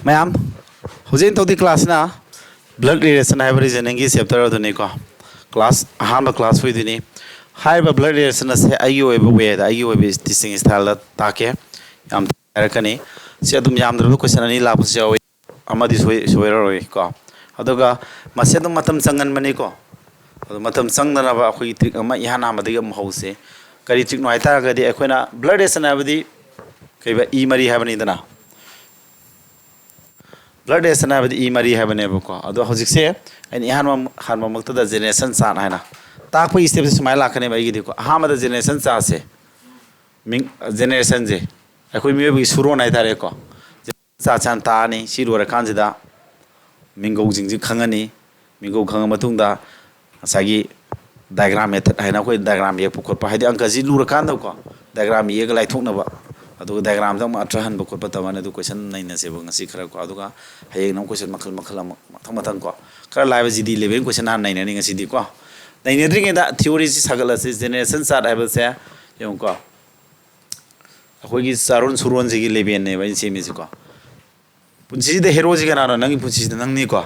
Ma'am हुजे तौदी class ना blood relation है रीजनिंग की चैप्टर अदुनी को क्लास अहम क्लास हुईदुनी हाइब ब्लड रिलेशन से आई वे आई टीचिंग स्टाइल ताके याम तारकनी से अदुम याम द्रब क्वेश्चन अनि लापस जावे अमदि सोयरोय को अदुगा मसे अदुम मतम संगन मनी को मतम संगनबा अखोई ट्रिक अमा इहाना मदि अम हौसे करी ट्रिक नो हाइतारगदि अखोइना ब्लड रिलेशन हाबदि कइबा ई मरी हाबनि दना ब्लड रिलेशन हाबदि ई मरी हाबनेबको अदो हजिकसे अनि हानमा मक्तदा जेनरेशन चार्ट हाइना ताकपो स्टेप से सुमाय लाखने बाइगी देखो अहामदा जेनरेशन चार्ट से मिंग जेनरेशन जे अखोइ मियोबि सुरोन हाइतारे को चार्ट चान तानी सिरोर कांजिदा मिंगौ जिंजि खंगनी मिंगौ खंग मतुंगदा असागी डायग्राम मेथड हाइना कोइ डायग्राम ये पुखोप हाइदि अंक जि लुर कांदको डायग्राम ये गलाइ थोकनबा अदुगा डायग्राम दम अट्रहन बखोप तमने दु क्वेश्चन नैना सेबो ngasi खरा को अदुगा हायें नम क्वेश्चन मखल मखल मथं मथं को खरा लाइव जिदि 11 क्वेश्चन हान नैना ngasi दि को नैने द्रिंगे दा थ्योरी सि सगल से जेनरेशन चार्ट हाइबल से यम को अखोगी चारोन सुरोन जिगी 11 ने बाइन सेमि को पुंसी दे हीरो जिगा ना नंगी पुंसी दे नंगनी को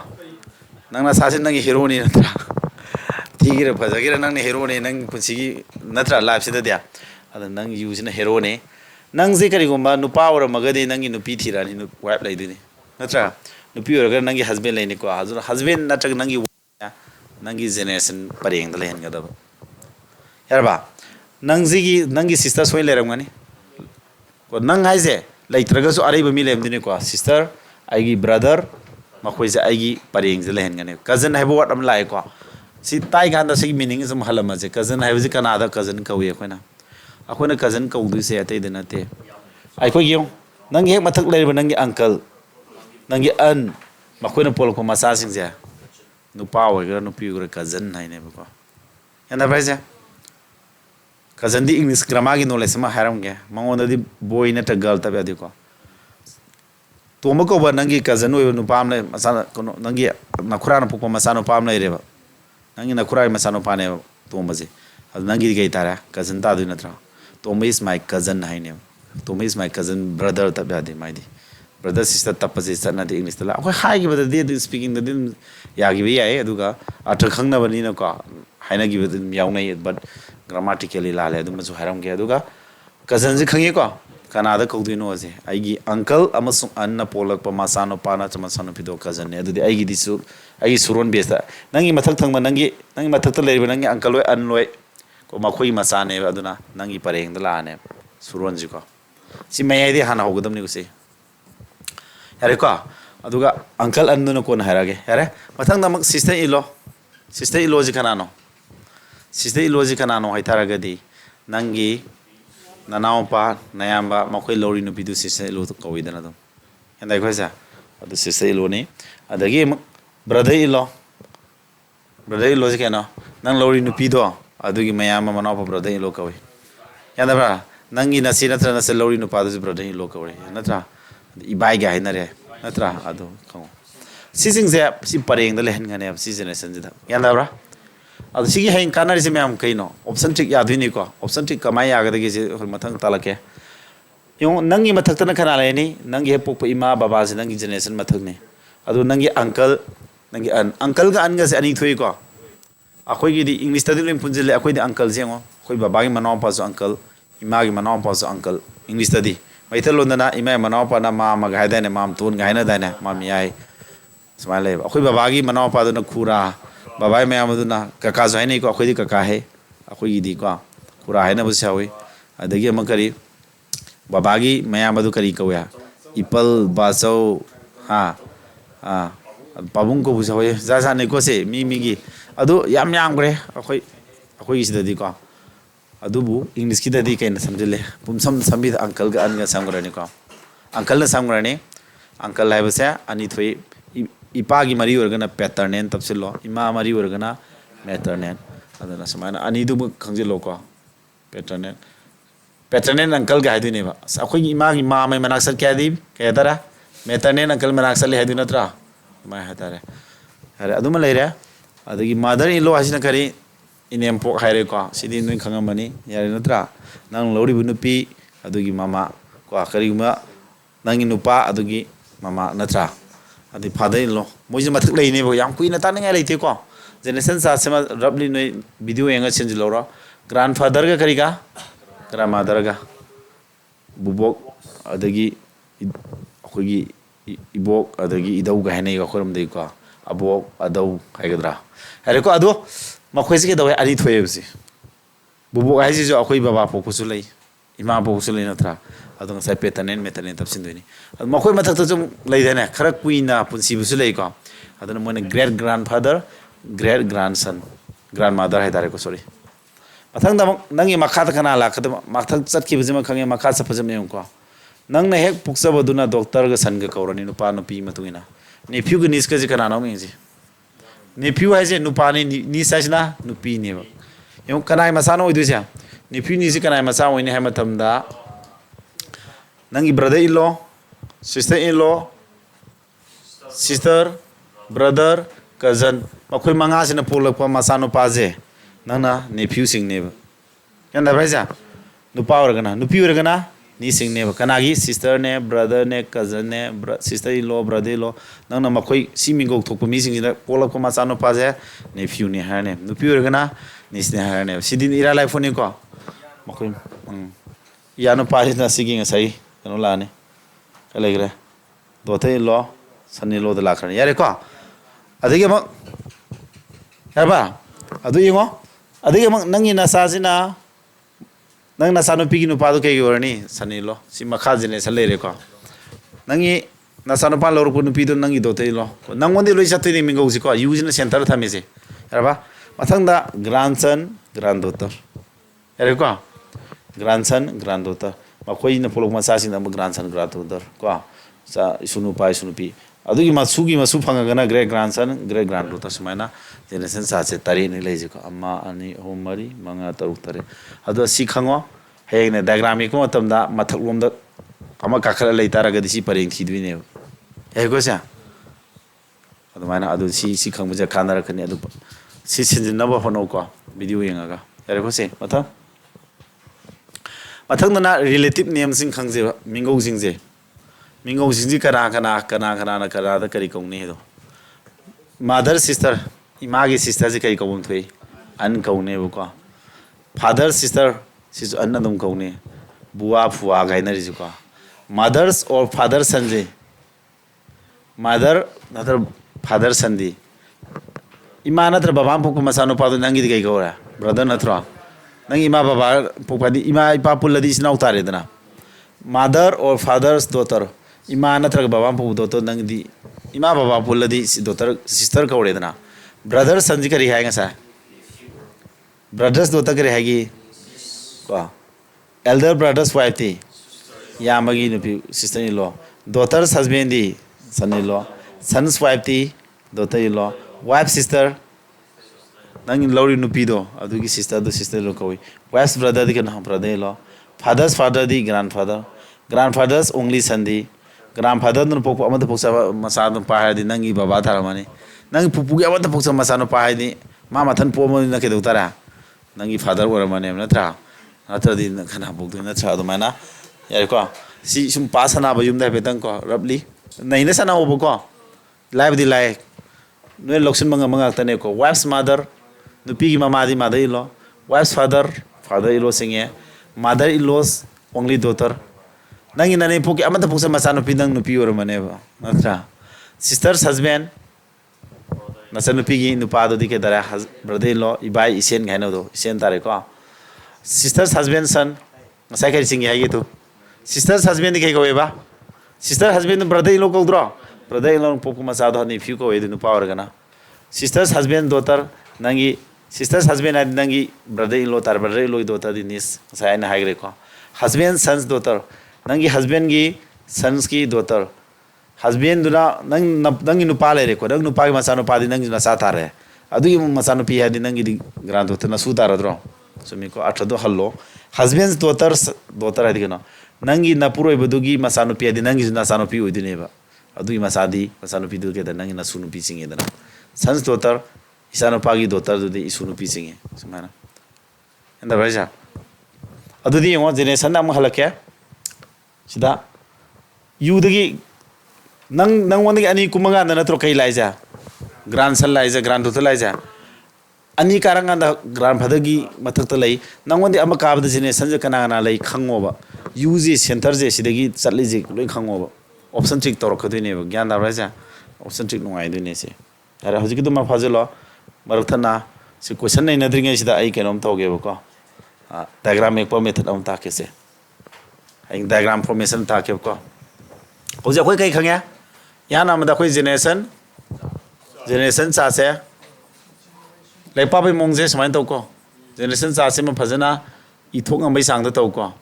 नंगना सासे नंगी हीरो नि नत्रा ठीगिरे फजगिरे नंगने हीरो ने नंग पुंसी नत्रा लाइफ से दया अद नंग यूजना हीरो ने नंग जे करिगुम्बा नुपा और मगदे नंगी नुपी थीरानी वाइफ लाइदुनी नत्रा नुपी और नंगी हस्बैंड लाइने को हस्बैंड नत्रग नंगी नंगी जेनरेशन परेंग लेहन गदब यारबा नंगी सिस्टर सोय लेरमगनी को नंग हाइजे लाइत्रगसु अरेबा मी लेमदिनी को सिस्टर आइगी ब्रदर मखोइसे आइगी परेंग जे लेहन गने कजन हाइबो वाट अम लाइ को सी ताइ गांदा से मीनिंग इज महलम जे कजन हाइबजे कनादा कजन कवे अखोइना अखोइना कजन कौदुसे अतै दनते आइखो गियो नंगी हेक मथक लेरबा नंगी अंकल नंगी अन मखोइना पोलको मसा सिंजे नुपा ओइगरा नुपी ओइगरा कजन हाइने बको याना भाइजे कजन दी इंग्लिश ग्रामर की नॉलेज मा हारमगे मंगोन दी बॉय नट गर्ल तबे दिको तोम को बा नंगी कजन ओइ नुपाम ने मसा कोनो नंगी नखुरा न पुको मसा नुपाम लेरेबा नंगी नखुरा मसा नुपाने तोम जे नंगी गई तारा कजन ता दु नत्रा तोम इज माय कजन हाइने Tom is my cousin brother तबे दि माइदी ब्रदर सिस्टर तपसे सना दि इंग्लिश तला अखोय हाइ गिबदा दि स्पीकिंग द दिन यागी बि याय अदुगा अर्थ खंगनबनि न को हाइना गिबद यावनाय बट ग्रामेटिकली लाले अदुमसु हारमगे अदुगा कजन जे खंगे को कनादा कौदिनो जे आइगी अंकल अमसु अन्न पोलक प मासानो पाना चमसानो फिदो कजन ने अदुदि आइगी दिसु आइगी सुरोन बेसा नंगी मथक थंग नंगी मथक त लेरिबा नंगी अंकल लोय अन लोय को मखोई मसाने अदुना नंगी परेंग द लाने सुरोन जी को सि मयाइदि हाना होगदमनि गुसे यारे को अदुगा अंकल अन्दुनो कोन हारागे यारे मथंग दमक सिस्टर इलो जी कनानो सिस्टर इलो जी कनानो हाइतारगदि नंगी ननावपा नयाम्बा मखोइ लौरी नुपिदु सिस्टर इलो तो कविदना दम हेंदाइ खोइसा अदु सिस्टर इलो ने अदगी ब्रदर इलो जी केनो नंग लौरी नुपिदो अदुगी मयाम्बा मनावपा ब्रदर इलो कवि यादबा नंगी नसी नत्रा नसे लौरी नुपादु ब्रदर इलो कवि नत्रा इबाई गा हाइनरे नत्रा अदु खंगो सिजिंगजे सि परेंग द लेहन गने सि जेनरेशन जिदा यादबरा अदु सिगी हाइन कानरि से मैम कइनो ऑप्शन ट्रिक यादुनी को ऑप्शन ट्रिक कमाय यागदगे जे मथंग तालके यो नंगी मथक्तन खना लेनी नंगी पोप इमा बाबा से नंगी जेनरेशन मथकने अदु नंगी अंकल नंगी अंकल का अनगा से अनि थोइ को अखोइ गिदि इंग्लिश तदि लेम पुंजले अखोइ दि अंकल जेंगो अखोइ बाबा गी मनाव पासो अंकल इमा गी मनाव पासो अंकल इंग्लिश तदि मैथलोंदना इमा मनाव पाना माम गायदाने माम तोन गायना दाने माम याय स्माइल अखोइ बाबा गी मनाव पादुना खुरा बाबा मैम अदुना काका जाइने को अखोइ काका है अखोइ गिदि को खुरा है न बसावे अदगी अम करी बाबा गी मैम अदु करी कवया इपल बासौ हा पाबुंग को बुसावे जा ने को से मी गी अदु याम ग्रे अखोइ सिददि को अदुबु इंग्लिश की ददि कैन समझले पुमसम समिद अंकल का अनगा समग्रनी को अंकल न समग्रनी अंकल लाइबसे अनि थोइ इपा की मरी वर्गना पैटर्नेन तपसिलो इमा मरी वर्गना मैटर्नेन अदना समाना अनि दुबु खंजिलो को पैटर्नेन अंकल का हाइदुने बा अखोइ इमा की मा मै मनाक्सर क्या दी कहतारा मैटर्नेन अंकल मनाक्सर ले हाइदु नत्रा मा हतारे अरे अदुम लेरे अदगी मदर इन लॉ हासिना करी इनेमपो हाइरे को सिदि नुइ खंगमनी यारे नत्रा नंग लौरी बुनुपी अदुगी मामा ko kariguma nangi nupa adugi mama natra adi father in law moji mathak lei ne bo yang puina ta ngai leite ko generation sa sema roughly noi video enga change lora grandfather ga kariga grandmother ga bubok adagi akogi ibok adagi idau ga hene ga khoram dei ko abok adau haigadra hare ko ado makhoi se ke dawe ari thoye bsi bubok ai jo akoi baba poku su lei ima poku su lei natra ado ngai petanen metanen tapsin doini makhoi mathak ta jum lei dene khara kuina punsi bu su lei ko ado mo great grandfather great grandson grandmother hai dare ko sorry mathang da nangi makha ta kana la khadam mathak chat ki bujima khange makha sa phajam ne ko nang na hek puksa baduna doctor ga san ga kaurani nu pa nu pi matungina nephew ga nis ka ji kana na mi ji nephew hai je nu pa ni sajna nu pi ne ba yong kanai masano oidu sia nephew ni ji kanai masa oine hai matam da nangi brother in law sister in law sister brother cousin makhoi manga sina polak pa masano pa je nana nephew sing ne ba kanda bhaisa nu pa organa nu pi organa ni sing ne ba kanagi sister ne brother ne cousin ne sister in law brother in law nana makhoi si mingok thokpa mi sing da polak pa masano pa je nephew ne ha ne nu pi organa ni sne ha ne sidin ira life ni ko makhoi ya no pa na siging sai kano la ne kalegre daughter in law son in law da la khane yare ko adege mak yarba adu yengo adege mak nangi nasa sina nang nasa no pigi no pa do ke yorani son in law si makha jine sale re ko nangi nasa no pa lor ko no pido nangi daughter in law nang onde loi satri ni mingo si ko use na center thame se yarba mathang da grandson granddaughter yare ko grandson granddaughter makhoi na polok ma sa sing na grandson granddaughter ko sa sunu pai sunu pi adugi masugi masu phanga gana great grandson great granddaughter sumaina generation sa se tari ni leji ko amma ani hom mari manga taruk tare ado si khango heng ne diagram ko matam da mathak lom da ama kakhala lei tara ga si pareng thi duine he go sa ado mana ado si khang buja khanar khani ado si sinjin na ba hono ko video yenga ga yare ko se mathak mathak na relative name sing khangje mingo singje mingo singji kana na kara da kari kong ne do mother sister ima gi sister ji kai kong thoi an kong ne bu ko father sister sis an dum kong ne buwa fuwa gai na ri ko mothers or father sanje mother nather father sandi ima natra baba pok masano pa do nangi kai ko ra brother natra nangi ima baba pokpadi ima ipa puladi sinau tare dana mother or father's daughter ima natra baba pok daughter nangdi ima baba puladi daughter sister ka ore dana brother sanji kari hai ngasa brothers daughter kari hai gi ko elder brothers wife ti ya magi nupi sister in law daughter's husband di son in law son's wife ti daughter in law wife sister nang lori nupi do adugi sister do sister lo koi wife's brother di kana brother lo father's father di grandfather's only son di grandfather no pok amada poksa masa no pa di nangi baba thara mani nang pupu gi amada poksa masa no pa di ma mathan po mo na ke do tara nangi father ora mane na tra atra di kana pok do na tra do mana yar ko si sum pa sana ba yum da betang ko roughly nai na sana obo ko live di live no loksin manga tane ko wife's mother nupi gi mama di mother in law wife's father in law singe mother in law's only daughter nangi nane poki amata poksa masa nupi nang nupi or mane ba natra sister's husband nasa nupi gi nupa do dike dara brother in law ibai isen gaino do isen tare ko sister's husband son nasa kai singe hai to sister's husband dike ko ba sister husband brother in law ko dro brother in law poku masa do ni few ko edu nupa or gana sister's husband daughter nangi sister's husband and nangi brother in law tar brother in law daughter di nis sai na haigre ko husband son's daughter nangi husband gi sons ki daughter husband duna nangi nupa le re ko nang nupa gi masano pa di nangi na sa tare adu gi masano pi ha di nangi di grand daughter na su tara dro sumi ko atha do hallo husband's daughter adi gana nangi na puro ibudu gi masano pi di nangi na sano pi odi ne ba adu gi masadi masano pi du ke da nangi na sunu pi singe dana son's daughter isano pagi daughter do de isunu pi singe sumana enda baja adu di ngo generation am halakya sida yudagi nang wandagi ani kumaga na natro kai laija grand son laija grand daughter laija ani karanga da grandfather gi mathak ta lai nang wandi ama ka bada generation je kana na lai khangoba UG center je sidagi chatli je loi khangoba option trick torok khadine ba gyan da raja option trick nungai dune se ara hojiki duma fajelo marathana si question nei nadringe sida ai kenom toge ba ko diagram ek pa method am ta ke se ai diagram formation ta ke ko hoje koi kai khangya ya na ma da koi generation cha se lai pa bai mong je smain to ko generation cha se ma phajana I thok ngam bai sang da to ko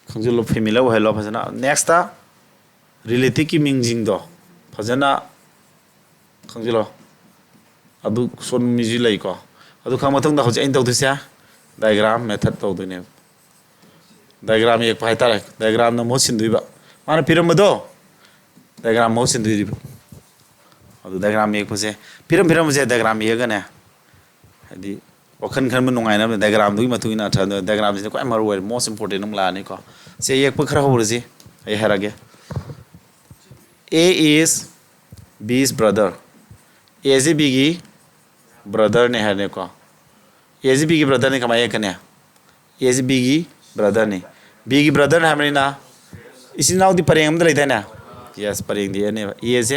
khangjulo family lo hello phajana next ta relative ki mingjing do phajana khangjulo adu son miji lai ko adu khang mathang da hoje ain to dusya diagram method to dune diagram ek pai tare diagram na mo sindui ba mana piram do diagram mo sindui ri adu diagram ek pose piram je diagram ye ga ne hadi wakhan khan man nungai na diagram dui matu ina tha diagram je ko amaru way most important num la ni ko se ek pa khara hobur ji ai harage A is B's brother A is B gi brother ne hane ko A is B gi brother ne kamaya kane A is B gi brother ne B gi brother ne hamni na isi now di pareng am da lai na yes pareng di ne A is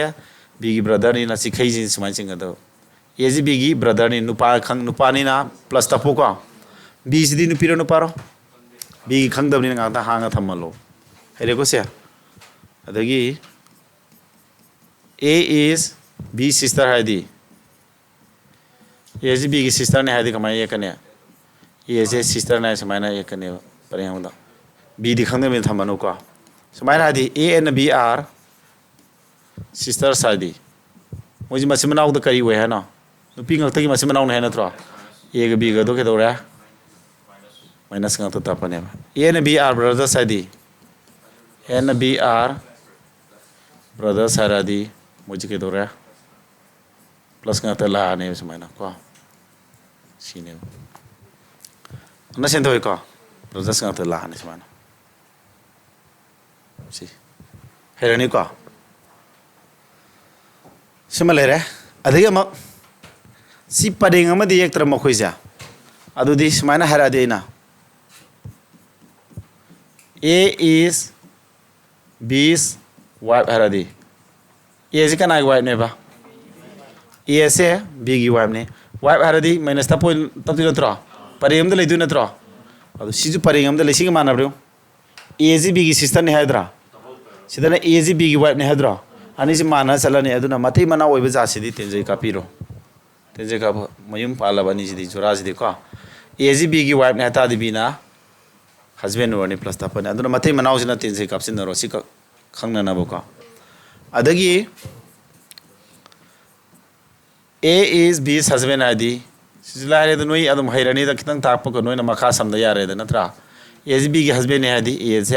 B gi brother ne na sikhai jin sumai chinga do A is B gi brother ne nupa khang nupa ni na plus tapu ko B is di nupi ro nupa ro B gi khang dab ni nga ta hanga thamalo hele ko se adagi A is B sister haidi A is B ki sister ne haidi kamai ekane A is sister ne samaina ekane pare hamda B di khangde me thamanu ko samaina haidi A and B are sisters haidi moji masimanaw da kari we ha na nupi ngak tagi masimanaw ne na tro A ga B ga do ke do ra minus ngak ta tapane A and B are brothers haidi A and B are brothers haradi moji ke do ra plus ngak ta la ne samaina ko sine na sen thoi ko brothers ngak ta la ne samaina si herani ko simalere adhiga ma si pading amadi ek tra ma khoija adudi samaina harade na A is B's wife haradi A is kana wife ne ba A is B gi wife ne wife haradi minus ta point tapti natro pariyam da leidu natro adu siju pariyam da lesinga manabru A is B gi sister ne hadra sidana A is B gi wife ne hadra ani si mana salani aduna mathai mana oiba ja sidi tenjai ka piro tenjai ka mayum pala bani sidi jura sidi ko A is B gi wife ne ta di bina husband or ne plus ta pani aduna mathai mana usina tenjai ka sin ro si ka khangna na bo ko adagi A is B's husband adi silare da noi adum hairani da kitang ta pa ko noi na makha samda yare da natra A is B gi husband ne adi A is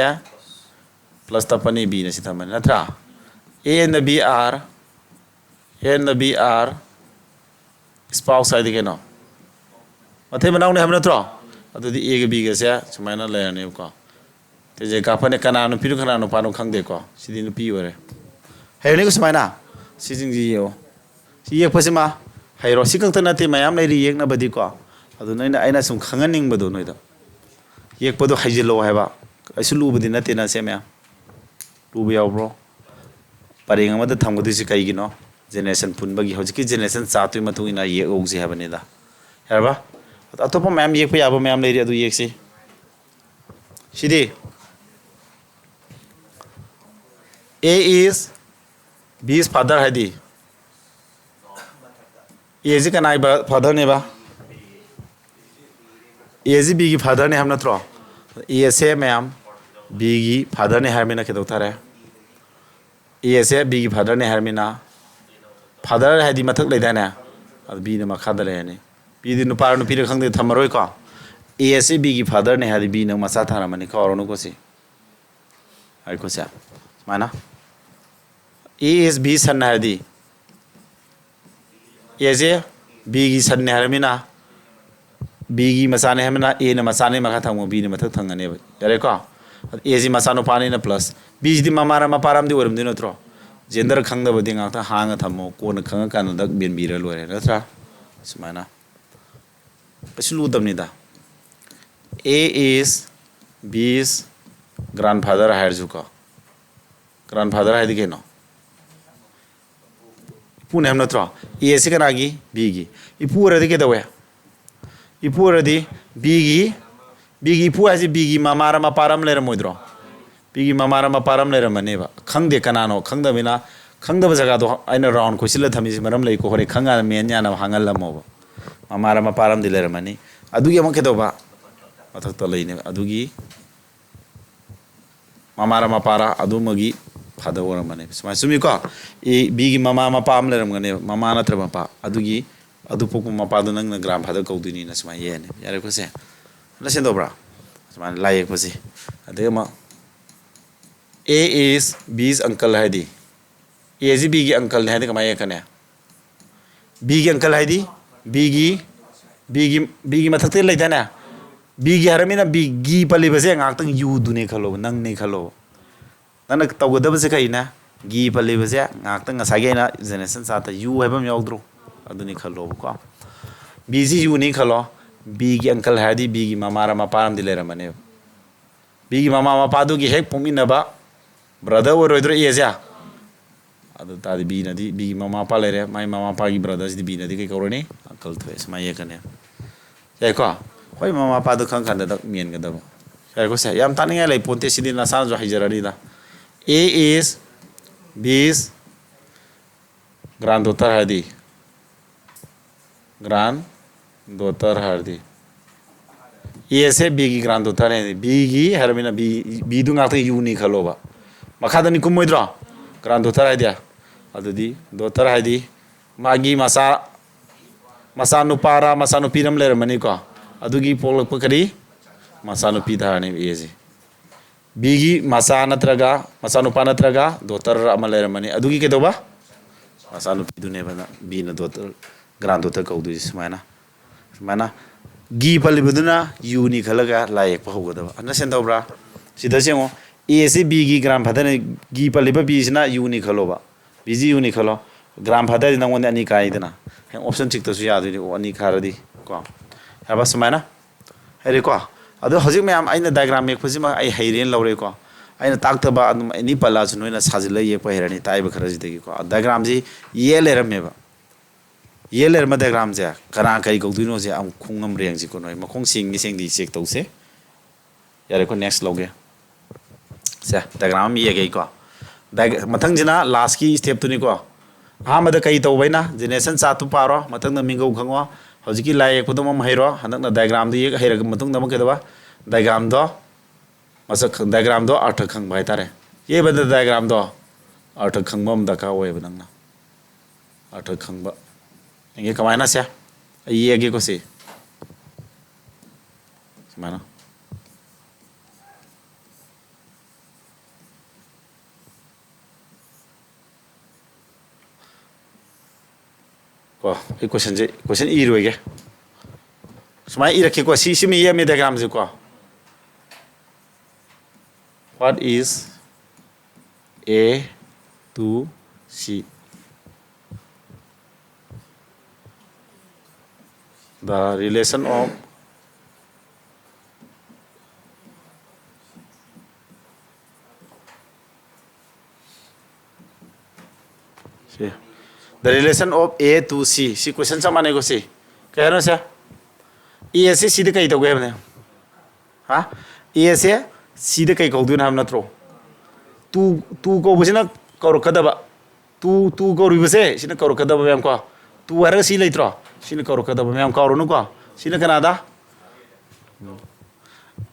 plus ta pani B ne si thamani natra A and B are spouse adi ke no mathai manau ne hamna tro adudi A ga B ga se sumaina la ne ko te je ka phane kana no piru kana no pa no khang de ko sidi no pi ore hairani ko sumaina si jing ji yo si yek pasima hairo si kang tana te mayam lai ri yek na badi ko adu noi na aina sum khanganing badu noi da yek padu haijilo haiba aisu lu badi na te na se me lu bi yaw bro pareng amada thamgadu si kai gino generation punbagi hojiki generation chatui matu ina ye ogji habane da herba atopa mayam yek pa yaba mayam leiri adu yek si sidi A is B's father haidi A is kanai ba father ne ba A is B gi father ne hamna tro A is mayam B gi father ne harmina ke doktare A is B gi father ne harmina father haidi mathak leida na ad B ne makha da le ne B di nu par nu pir khang de thamaroi ko A is B gi father ne haidi B ne masa thara mani ka oronu ko si ai ko sa mana A is B san haidi A is B gi san ne harmina B gi masa ne harmina A ne masa ne makha thamu B ne mathak thang ne yare ko AG मचानुपानी plus BG ममारा मपारामदी ओरमदी नत्रो gender खंगदबदी ngakta hanga thamo kona khanga kanada benbira lore natra sumaina kasulu damnida A is B is grandfather hairzuka grandfather haidi keno pune ham natra A se kanagi B gi ipu radi ke dawe ipu radi B gi pu asi B gi mamara maparam lera moidro Bigi mamara maparam le ramane ba khangde kanano khangda bina khangda jaga do aina round ko sila thami maram lei ko hore khanga me nya na hangal la mo ba mamara maparam dile ramani adugi amake do ba mathak to leine adugi mamara mapara adumagi phada oramane sma sumi ko e bigi mama mapam le ramane mama na tra mapa adugi adu poku mapa do nang na gram phada ko duni na sma ye ne yare ko se na sen do bra sma lai ko si ade ma A is B's uncle है दी A is B की uncle है दी कमाई करने B की uncle है दी B की मतलब तेरे लेते ना B की हर में ना B की पल्ली बसे आंख तंग U दुने खलो नंग नहीं खलो ना तब वो दब से कहीं ना गी पल्ली बसे आंख तंग सागे ना जनरेशन साथ U है बम याद रो अदुने खलो को B जी U नहीं खलो B की uncle है दी B की मामारा मापारम दिले रमने B की मामा मापादू की है पुमी नबा brother or other is ya adu tadi B nadi B mama pa le re my mama pa ki brothers di B nadi ke korone uncle to es my ekane sai ko hoi mama pa do khang khan da mien ga da sai ko sai yam tani ngai lai ponte sidin na sa jo hijarari da A is B is granddaughter hai di granddaughter hai di A se B ki granddaughter hai B ki harmina B du ngak U ni khalo ba makada ni kumoidro granddaughter idea adudi daughter haidi magi masa nupara masa nupiram lermani ko adugi polak pakari masa nupi dhani eze bigi masa natraga masa nupa natraga daughter amalermani adugi ke doba masa nupi dune bana b na daughter granddaughter ko du mana gi palibuduna uni khalaga laik pa hogoda ana sen dobra sida sengo A से B की grandfather ने गी पल्ली पर B से ना U नहीं खलो बा B जी U नहीं खलो grandfather दिन नंगों ने अनी काई देना है option चिक तो सुयाद हुई वो अनी खार दी को है बस समाना है रे को अदो हजिक में हम आइना diagram में खुशी में आई हाइरेन लौरे को आइना ताक तबा अनी पल्ला सुनो इना साजिले ये पहरनी ताई बखरज देगी को diagram जी ये ले रमे बा ये ले रमे diagram जे करा कई को दुनो जे हम खुंगम रेंग जी को नोई मखोंग सिंग दी चेक तो से यारे को next लोगे से diagram ये गई को मथंग जना लास्ट की स्टेप तुनी को हाँ मद कई तो वही ना जनरेशन सातु पारो मथंग न मिंगो खंगो हौजी की लाइक को तो मम हेरो हनक न diagram दी ये हेरग मथंग नम के दबा diagram दो मसक diagram दो अर्थ खंग भाई तारे ये बद diagram दो अर्थ खंग मम दका ओए बनंग ना अर्थ खंग बा ये कमायना से ये गे को से माना को एक क्वेश्चन ई रोगे सुमाय ई रखे को सी में ये में diagram से को what is A to C the relation of the relation of A to C C question चा माने को सी कह रहे से A से C दे कई तो गए हमने हाँ A से C दे कई कौन हम नत्रो तू को बस ना करो कदबा तू को रिवर्स है सी ना करो कदबा में हमको तू हर सी ले त्रो सी ना करो कदबा में हम करो नु को सी ना कनादा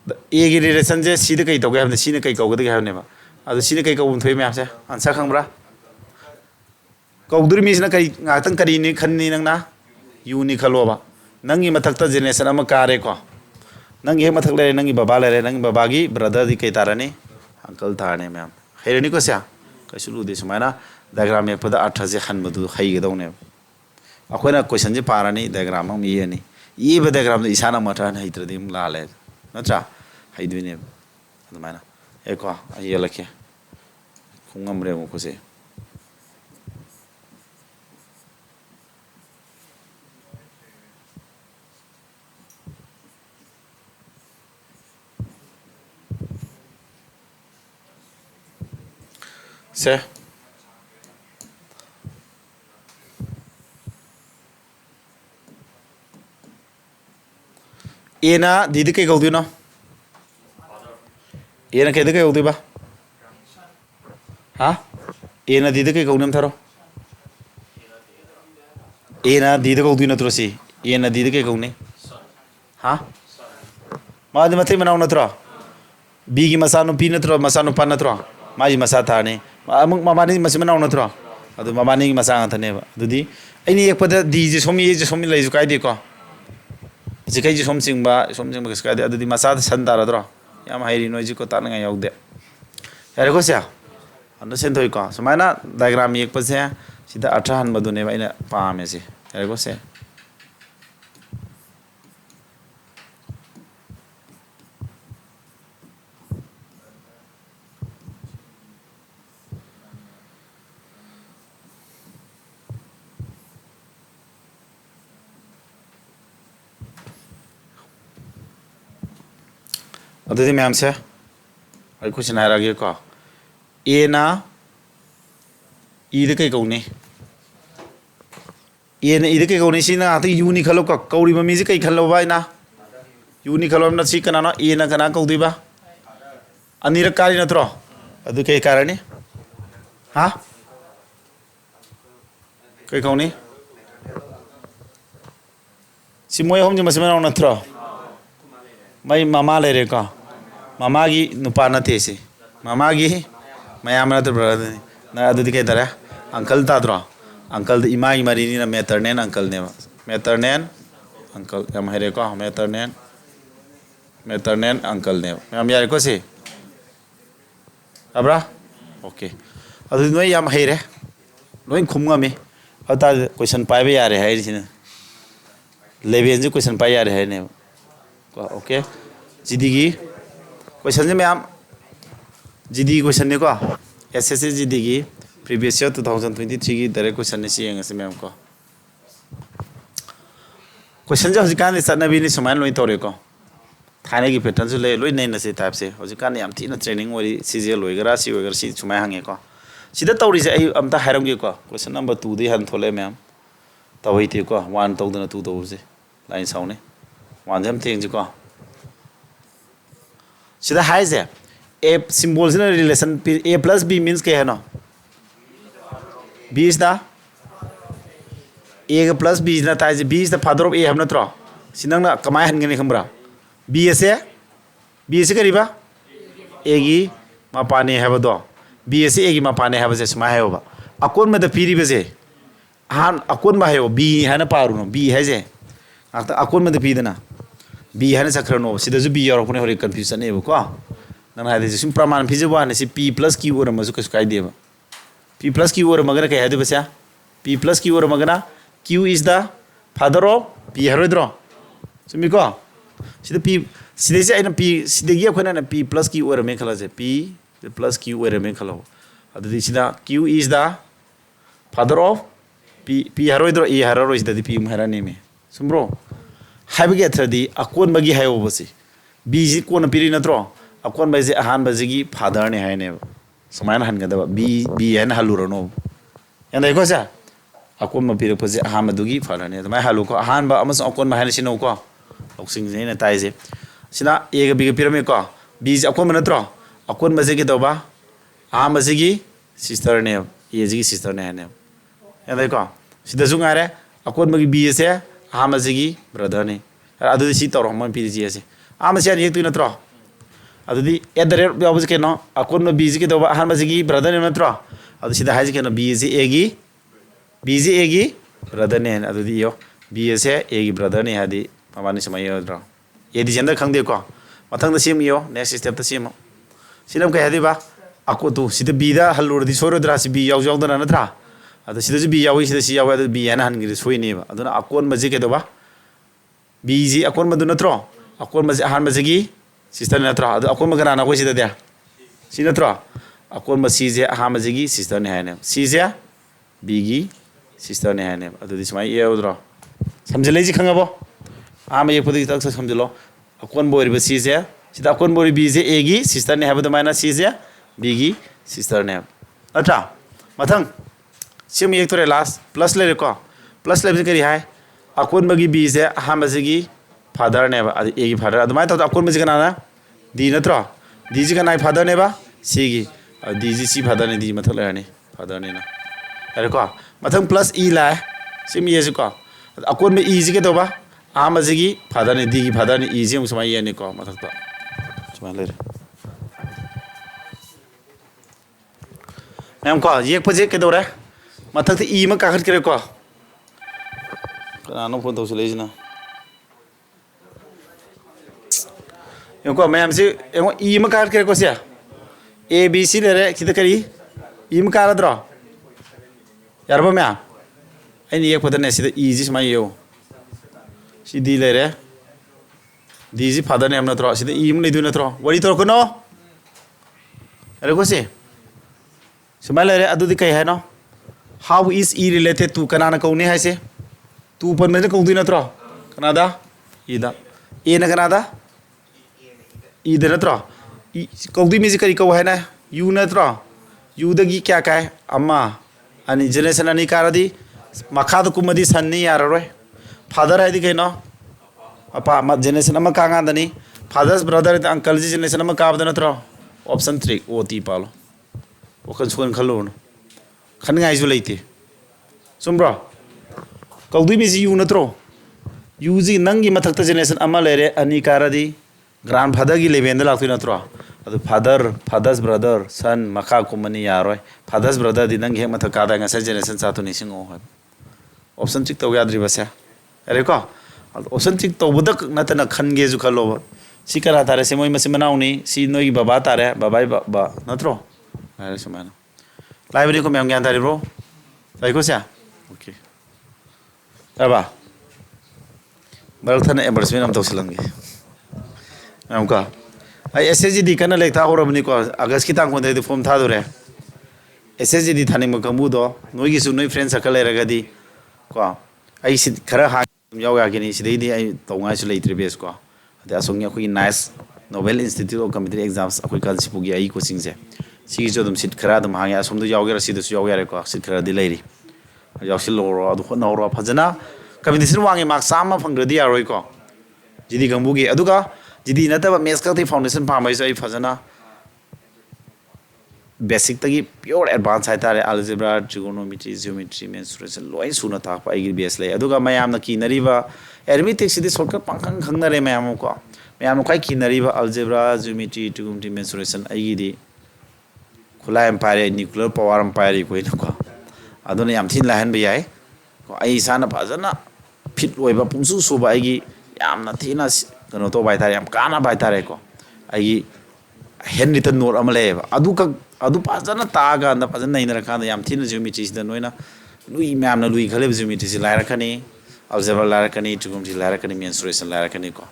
A की रिलेशन से C दे कई तो गए हमने C ने कई कौन दे हमने बा अब C ने कई कौन थोड़ी में आपसे आंसर खंबरा कौदुर मीसना कई गातंग करी नि खन्नी नंगना यू नि खलोबा नंगी मथक्ता जनरेशन अमा कारे को नंगी हे मथक ले नंगी बाबा ले नंगी बाबा की ब्रदर दी कई तारानी अंकल तारने मैम हेरनी को स्या कैसुलु दे समाना डायग्राम में पदा अर्थ से खन बदु खई गदौने अखोना क्वेश्चन जे पारानी डायग्राम हम ये नि ये डायग्राम इसाना मथा न हित्रदि लाले नत्रा हाइदुने अदमाना eko yelake khungamre mo ko se se ena didi ke gaudi no ena ke de ke gaudi ba ha ena didi ke gaunam tharo ena didi gaudi na trosi ena didi ke gauni ha ma de mathai manau na tro b gi masanu p na tro masanu pa na tro ma ji masa thane amuk mamani masima manau na tro adu mamani gi masa thane ba dudi aini ekpada d ji somi lai ju kai de ko ji kai ji somsing ba kai de adu di masa san dara tro yam hairi noi ji ko ta nga yauk de yare ko sia ando sen thoi ko sumaina diagram ek pa se sida athan madune ba ina pa me se yare ko se अदुदी ma'am से आई question है आगे को ए ना ई कई कौने ए ना ई कई कौने सी ना आते यू नि खलो का कौड़ी मम्मी से कई खलो भाई ना यू नि खलो ना सी कना ना ए ना कना कौदी बा अनिर कारी ना त्रो अदु कई कारण हाँ कई कौने सी मोय हम जो मसमें ना त्रो भाई मामा ले रे का मामा की नुपा न थे से मामा की मैं आमना तो ब्रदर ना अदुदी के तरह अंकल ता द्रो अंकल इमा की मरी नी ना मेतरनेन अंकल ने मेतरनेन अंकल हम हेरे को मेतरनेन अंकल ने हम यार को से अब्रा ओके अदुदी नोय याम हेरे नोय खुमगा में अता क्वेश्चन पाइबे यारे है जिने लेबेन जो क्वेश्चन पाइ यारे है ने ओके जीडी की क्वेश्चन में मैम जीडी क्वेश्चन ने को एसएससी जीडी की प्रीवियस ईयर 2023 की डायरेक्ट क्वेश्चन ने सिंग से मैम को क्वेश्चन जो हजिकान ने सनबी ने समान लोई तोरे को थाने की पैटर्न जो ले लोई नहीं नसे टाइप से हजिकान ने याम थीना ट्रेनिंग वरी सीजे लोइगरा सी वगैरह सी सुमाय हंगे को सिदा तौरी से आई अमता हायरंगे को क्वेश्चन नंबर 2 दे हन थोले मैम तवई थे को 1 तौदना 2 तौ से लाइन साउने वांजम थेंग को सिदा हाई से ए सिंबल से relation a plus b means के है ना b is the a plus b is the ताइज b is the father of a हम ना त्रो सिनंग ना कमाय हन गने खमरा b से करीबा a की मापाने है बदो b से a की मापाने है बसे समाय है वो अकोन में तो पीरी बसे हान अकोन में है वो b है ना पारू ना b है जे अकोन में तो पी देना बी है सक्नो सिदजु बी यारपने हरे कन्फ्यूजन है को नन हादे सिम प्रमाण फिजबा ने सि p plus q और मजु कस काई देबा p plus q और मगना कह हादे बसा p plus q और मगना q is the father of p हरोद्रो Sumi को सिदा p सिदे से आइना p सिदे गी अखना p plus q और में खला से p plus q और में खलो अदि सिदा q is the father of p हरोद्रो e हरो इस दि p हरा ने में सुमरो हाइबगे अथदी अकोन बगी हायो बसी बी जी कोन पिरि नत्रो अकोन बजे अहान बजेगी फादर ने हायने समायन हनगदब बी है ना हलुरनो एंदा को सा अकोन म पिरि पजे अहान मदुगी फादर ने तमाय हलु को अहान बा अमस अकोन म हायने सिनो को लौसिंग जे ने ताइजे सिना ए ग बी ग पिरमे को बी जी अकोन म नत्रो अकोन बजेगी दबा अहान बजेगी सिस्टर ने ए जी सिस्टर ने हायने एंदा को सिदा जुंगारे अकोन मगी बी से अहान बजेगी ब्रदर ने अदुदी सी तौर हम पिरि जी से आम से एक तुई नत्रो अदुदी एट द रेट याबज के नो अकोन म बी जी के दबा अहान बजेगी ब्रदर ने नत्रो अदु सिदा हाइज के नो बी जी ए गी ब्रदर ने अदुदी यो बी से ए गी ब्रदर ने हादी माबानी समय योद्रो ए दि जेंडर खंगदे को मथंग द सेम यो नेक्स्ट स्टेप द सेम सिलम के हादी बा अको तु सिदा बी दा हलुर दि सोरोद्रा सि बी याव याव दना नत्रा अदु सिदा जी बी यावी सिदा सी याव अदु बी याना हनगिरि सोइने बा अदुना अकोन मजे के दबा बी जी अकोन मदु नत्रो अकोन मजे अहान मजेगी सिस्टर नत्रो अदु अकोन मगना ना कोइ सिदा दे सी नत्रो अकोन सी जे अहमद की सिस्टर ने है सी जे बी की सिस्टर ने है अदुदी सुमाई एवद्रो समझले जी खंगबो आम ये पदी तक समझलो अकोन बोरिबो सी जे सिदा अकोन बोरि बी जे ए की सिस्टर ने है माइना सी जे बी की सिस्टर ने नत्रा मथंग सिम एक तोरे लास्ट प्लस ले को प्लस ले करी है अकोन बगी बी जे अहमद की फादर ने ए की फादर अदुमाय तो अकोन बजी कना डी नत्रो डी जी कना फादर ने सी की डी जी सी फादर ने डी मथक लेरने फादर ने ना अरे को मथंग प्लस ई ला सिम ये को अकोन में ई जी के दोबा आम की फादर ने डी की फादर ने ई जी सुमाई ये को मथक तो सुमाई ले मैम को ये पजे के दौरे मथक ई में काखत करे को कनानो फोन तौसले जिना को मैम से ई में काखत करे को से ए बी सी ले कित करी ई में कालद्रो यारबो मैम अने ये पदने सिदा ई जी सुमाई यो सी डी ले डी जी फादर ने नत्रो सिदा ई में लेदु नत्रो वरी तो कोनो अरे को से सुमाई ले अदुदी कई है नो how is E related to कनाना कौने है से तू पर में कौदी नत्रो कनादा ईदा ए न कनादा ई दे नत्रो कौदी में करी कौ है ना यू नत्रो यूदगी क्या का है अम्मा अनि जनरेशन अनि कारदी मखाद कुमदी सन्नी यारोय फादर है कहीं अपा जनरेशन अमा कांगादनी फादर्स ब्रदर अंकल जी जनरेशन अमा काबद नत्रो ऑप्शन 3 ओ ती पालो वखन सुन खलो खनगाइजु लेते सुमब्रो कौदी में यू नत्रो यू जी नंगी मथक्ता जनरेशन अमा लेरे अनि कारदी ग्रांड फादर की लेवेंद लाक्तु नत्रो अदु फादर्स ब्रदर सन मखा कुमनी यारोय फादर्स ब्रदर दी नंग हे मथ कादा ngasa जनरेशन सातु निसिंगो है ऑप्शन चिक तो याद्रि बसे अरे को ऑप्शन चिक तो बदक नतना खनगे जु खलो सी करा तारे से मोय मसे मनाउनी सी नोई बाबा तारे बाबाई बा नत्रो अरे समाना लाइब्रेरी को मैम ज्ञान तारे ब्रो ताई को से ओके अबा बरथन एमबर्समेंट हम तौसलंगे मैम का I S S G D कना लेता होरबनी को अगस्त की तांग कोन फॉर्म था दोरे एस एस जी डी थानी म कंबुदो नोगी सु नोई फ्रेंड सर्कल लेरगदी को आई सि खरा हा याव यागिनी सिदैदी आई तोंगाय सु लेत्रि बेस को अदे असोंग अखोई nice Nobel institute of competitive exams अखोई कांसिपुगी आई कोचिंग से सिगी जो दम सिट खरा दम हांगे असोम दो यावगे रसिदसु याव यारे को सिट खरा दि लेरि यावसिल लोरो अदु खनौरो फजना कॉम्पिटिशन वांगे मार्क सामा फंगद्रदि यारोय को जिदी कंबुगी अदुगा जिदी नतब मेस का फाउंडेशन पामैस आई फजना बेसिक तगी प्योर एडवांस है तारे अलजेब्रा ट्रिगोनोमेट्री जियोमेट्री मेंसुरेशन लोई सुना ताप आई बेस ले अदुगा मयाम न कीनरीबा एरमिटिक सिदी शॉर्टकट पंखंग खंगनरे मयाम को मयाम काय कीनरीबा अलजेब्रा जियोमेट्री ट्रिगोनोमेट्री मेंसुरेशन आई दी खुला एम्पायर न्यूक्लियर पावर एम्पायर को इनको अदुना याम थिन लाहन बे याय को आई साना फजना फिट ओइबा पुंसु सुबा आई याम न थिना कनो तो बाय तारे याम काना बाय तारे को आई हेन रिटन नोट अमले अदु फजना तागा न फजना नै रखा याम थिन जियोमेट्री सिदा नोइना लुई मैम न लुई खले जियोमेट्री से लायरखनी अलजेब्रा लायरखनी ट्रिगोनोमेट्री लायरखनी मेंसुरेशन लायरखनी को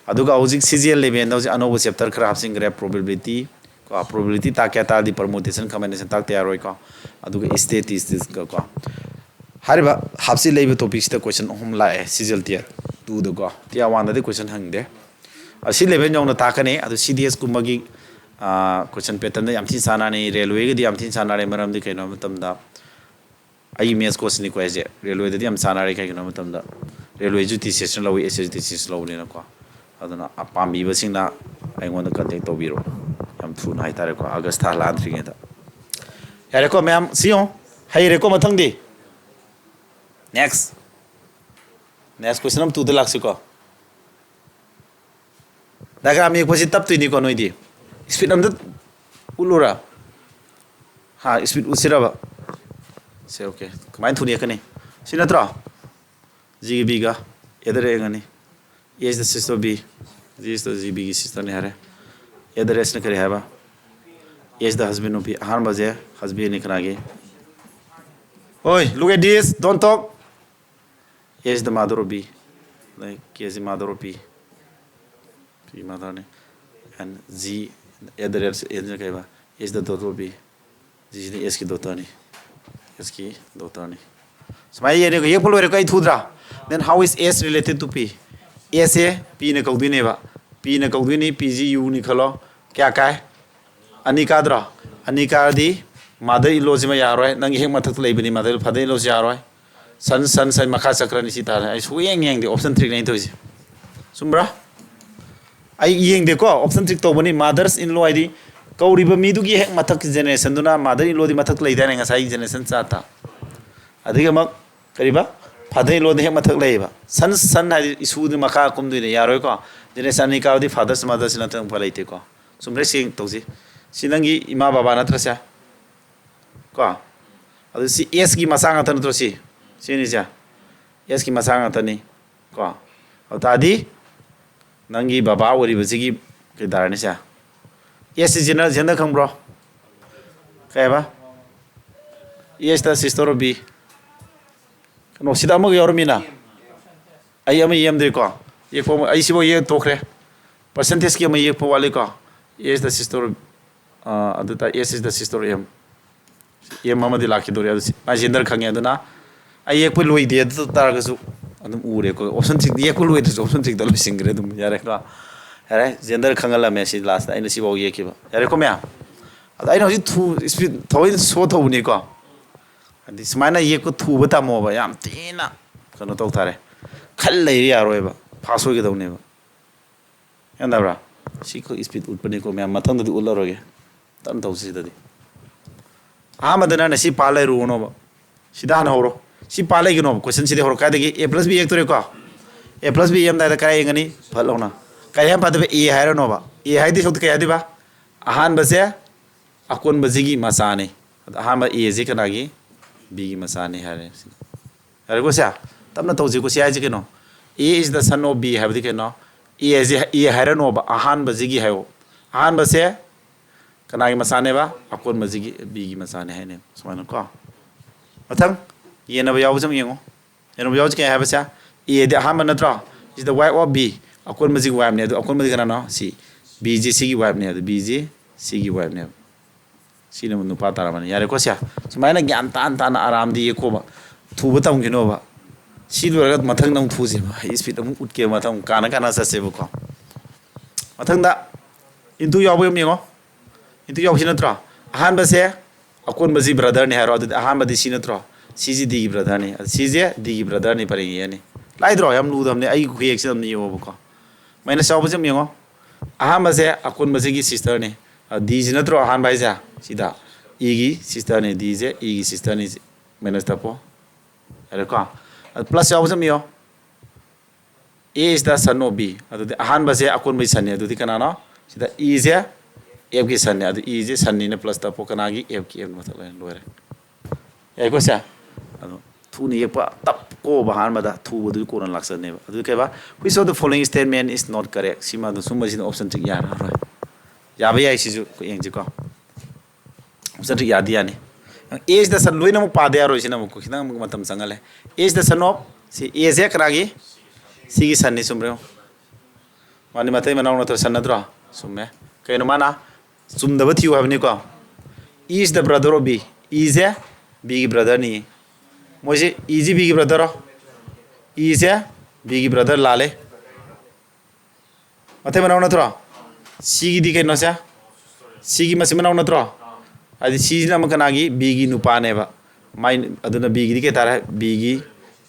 अदुगा हौजिक सीजीएल लेवल दा अनोबो चैप्टर खरा हापसिंगरे प्रोबेबिलिटी को प्रोबेबिलिटी ता क्या ता दी परमुटेशन कॉम्बिनेशन ता तयार को अदुगा स्टैटिस्टिक्स को हरिबा हापसि लेबे टॉपिक्स दा क्वेश्चन हम लाए सीजीएल टियर 2 द को टियर 1 दा क्वेश्चन हंगदे असि लेवल जोंना ताकने अदु सीडीएस कुमगी क्वेश्चन पैटर्न याम थी सानाने रेलवे गे याम थी सानारे मरम दि कैनो मतमदा आई मेस कोर्स नि क्वेजे रेलवे दा याम सानारे कैनो मतमदा रेलवे जुटी session love SSD session love ने को अदुना अपामी बसिंगना आइगोन कांटेक्ट तोबिरो याम थुन हाय तारे को अगस्त था लाद्रिगे दा यारे को मैम सियो हाय रे को मथंग दी नेक्स्ट क्वेश्चन हम 2 द लाक्सी को दागा मी क्वेश्चन तब तुनी को नोई दी स्पीड हम उलुरा हाँ स्पीड उसिराबा से ओके कमाइन थुनी कने सिनत्रो जी बीगा एदरे गनी as the sister B G is the G B की सिस्टर ने हरे एदरेस ने करे हैबा as the husband of B हार बजे हस्बैंड ने करागे ओए look at this don't talk as the mother of B like केज मदर ऑफ बी मदर ने एंड जी एदरेस एज ने कहबा S the daughter of B. This is the S ki daughter ni. S ki daughter ni. So my ye ye polo re kai thudra. Then how is S related to P? S a P ne kaudui ne ba. P ne kaudui ni PGU ni khalo. Kya kai? Anika dra. Anika di mother in law jima yaroi. Nang hek mathak lei bani mother father in law yaroi. San makha sakra ni sitara. I su yang the option 3 nahi toji. Sumbra? I yang de ko option 3 to bani mothers in law di. Kauriba mi du gi hek mathak generation duna mother in law di mathak lei dane ngasai generation chata. Adiga mak kariba father in law de hek mathak lei ba. San hai isu di makha kum du ne yaroi ko. Generation ni ka di fathers mothers na tang palai te ko. Sumbre sing toji. Sinangi ima baba na trasya. Ko. Adu si S gi masang atan to si. Sini ja. S ki masang atani. Ko. Tadi nangi baba wari basi ke darane sya. Yes is general gender khang bro. Kaya ba? Yes the sister of B. Kano sida mo yor mina. Ai am yem de ko. Ye ko ai sibo ye tokre. Percentage ki am ye po wale ko. Yes the sister aduta yes is the sister em. Ye mama di laki dori adu. Ma gender khang aduna. Ai ye ko loi de to tar ga su. Adum ure ko option 6 ye ko loi de option 6 da lo singre dum yare ko. Yare gender khangala message last ai si bo ye ki ba. Yare ko mya. Ai no ji thu speed thoi so tho ni ko. Adi smaina ye ko thu ba ta mo ba yam tina. Kano to thare. Khal lei ya roi ba. Phaso ge dau ne ba. Yanda bra. Si ko speed ut pani ko mya mathang da ulla roge. Tan tau si da di. Amadana na si palai ru no ba. Sida na horo. Si palai gi no question si de horo ka de A plus B ek to re ko. A plus B em da da kai ngani phalo na. Kai ham pa de A hai ro no ba. A hai di sok kai di ba. Ahan ba se akon ba jigi masane. Ahan ba A ji kana gi B gi masane hare. Hare ko sia. Tamna to ji ko sia ji ke no. A is the son of B have di ke no. A hai ro no ba. Ahan ba jigi hayo. Ahan ba se kana gi masane ba akon ba jigi B gi masane hai ne. Sumana ko. Mathang ye na ba yaw jam yengo. Ye na ba yaw ke have sia. A de ahan ba na tra is the wife of B. Akon ma jigi wife ne. Akon ma jigi kana no. Si B ji si gi wife ne. B ji si gi wife ne. Si ne nu pa tara man yare ko sia. Sumana gyan tan aram di ye ko ba. Thu ba tam kino ba. Si lu ga mathang nang thu ji ba. Speed am ut ke mathang kana sa se ba ko. Mathang da into yaw ba yengo. Into yaw sin tra. Ahan ba se akon ba ji brother ne haro ahan ba di sin tra. Si ji di brother ne. Si ji di brother ne pare ye ne. Lai dro yam lu dam ne ai khu ek sam ne yo ba ko. Maina saw ba jam yengo. Ahan ba se akon ba ji sister ne. Di ji na tro ahan ba ja. Sida igi sister ne di je igi sister ne minus tapo are ko plus yaw jam yo A is the son of B adu ahan ba je akon ba san ne adu kana no sida E je F ki san ne adu E je san ne plus tapo kana gi F ki F mathal loire ai ko sa adu thu ni pa tap ko ba han ma da thu bu ko ran laksan ne adu ke ba which of the following statement is not correct sima du summa jin option tik ya ra ya ba ya si ju ko yeng ji ko option tik ya dia ni is the son loina mo pa de aro sina mo ko khina mo matam sangale is the son of si is ya kragi si gi san ni sumre mani matai manau na to san na dro summe kai no mana sum da bathiu habni ko is the brother of B is a B brother ni moje is B brother is a B brother lale matai manau na tro si gi di kai no sa si gi masi manau na tro adi si na makana gi B gi nupa ne ba mai aduna B gi ke tara B gi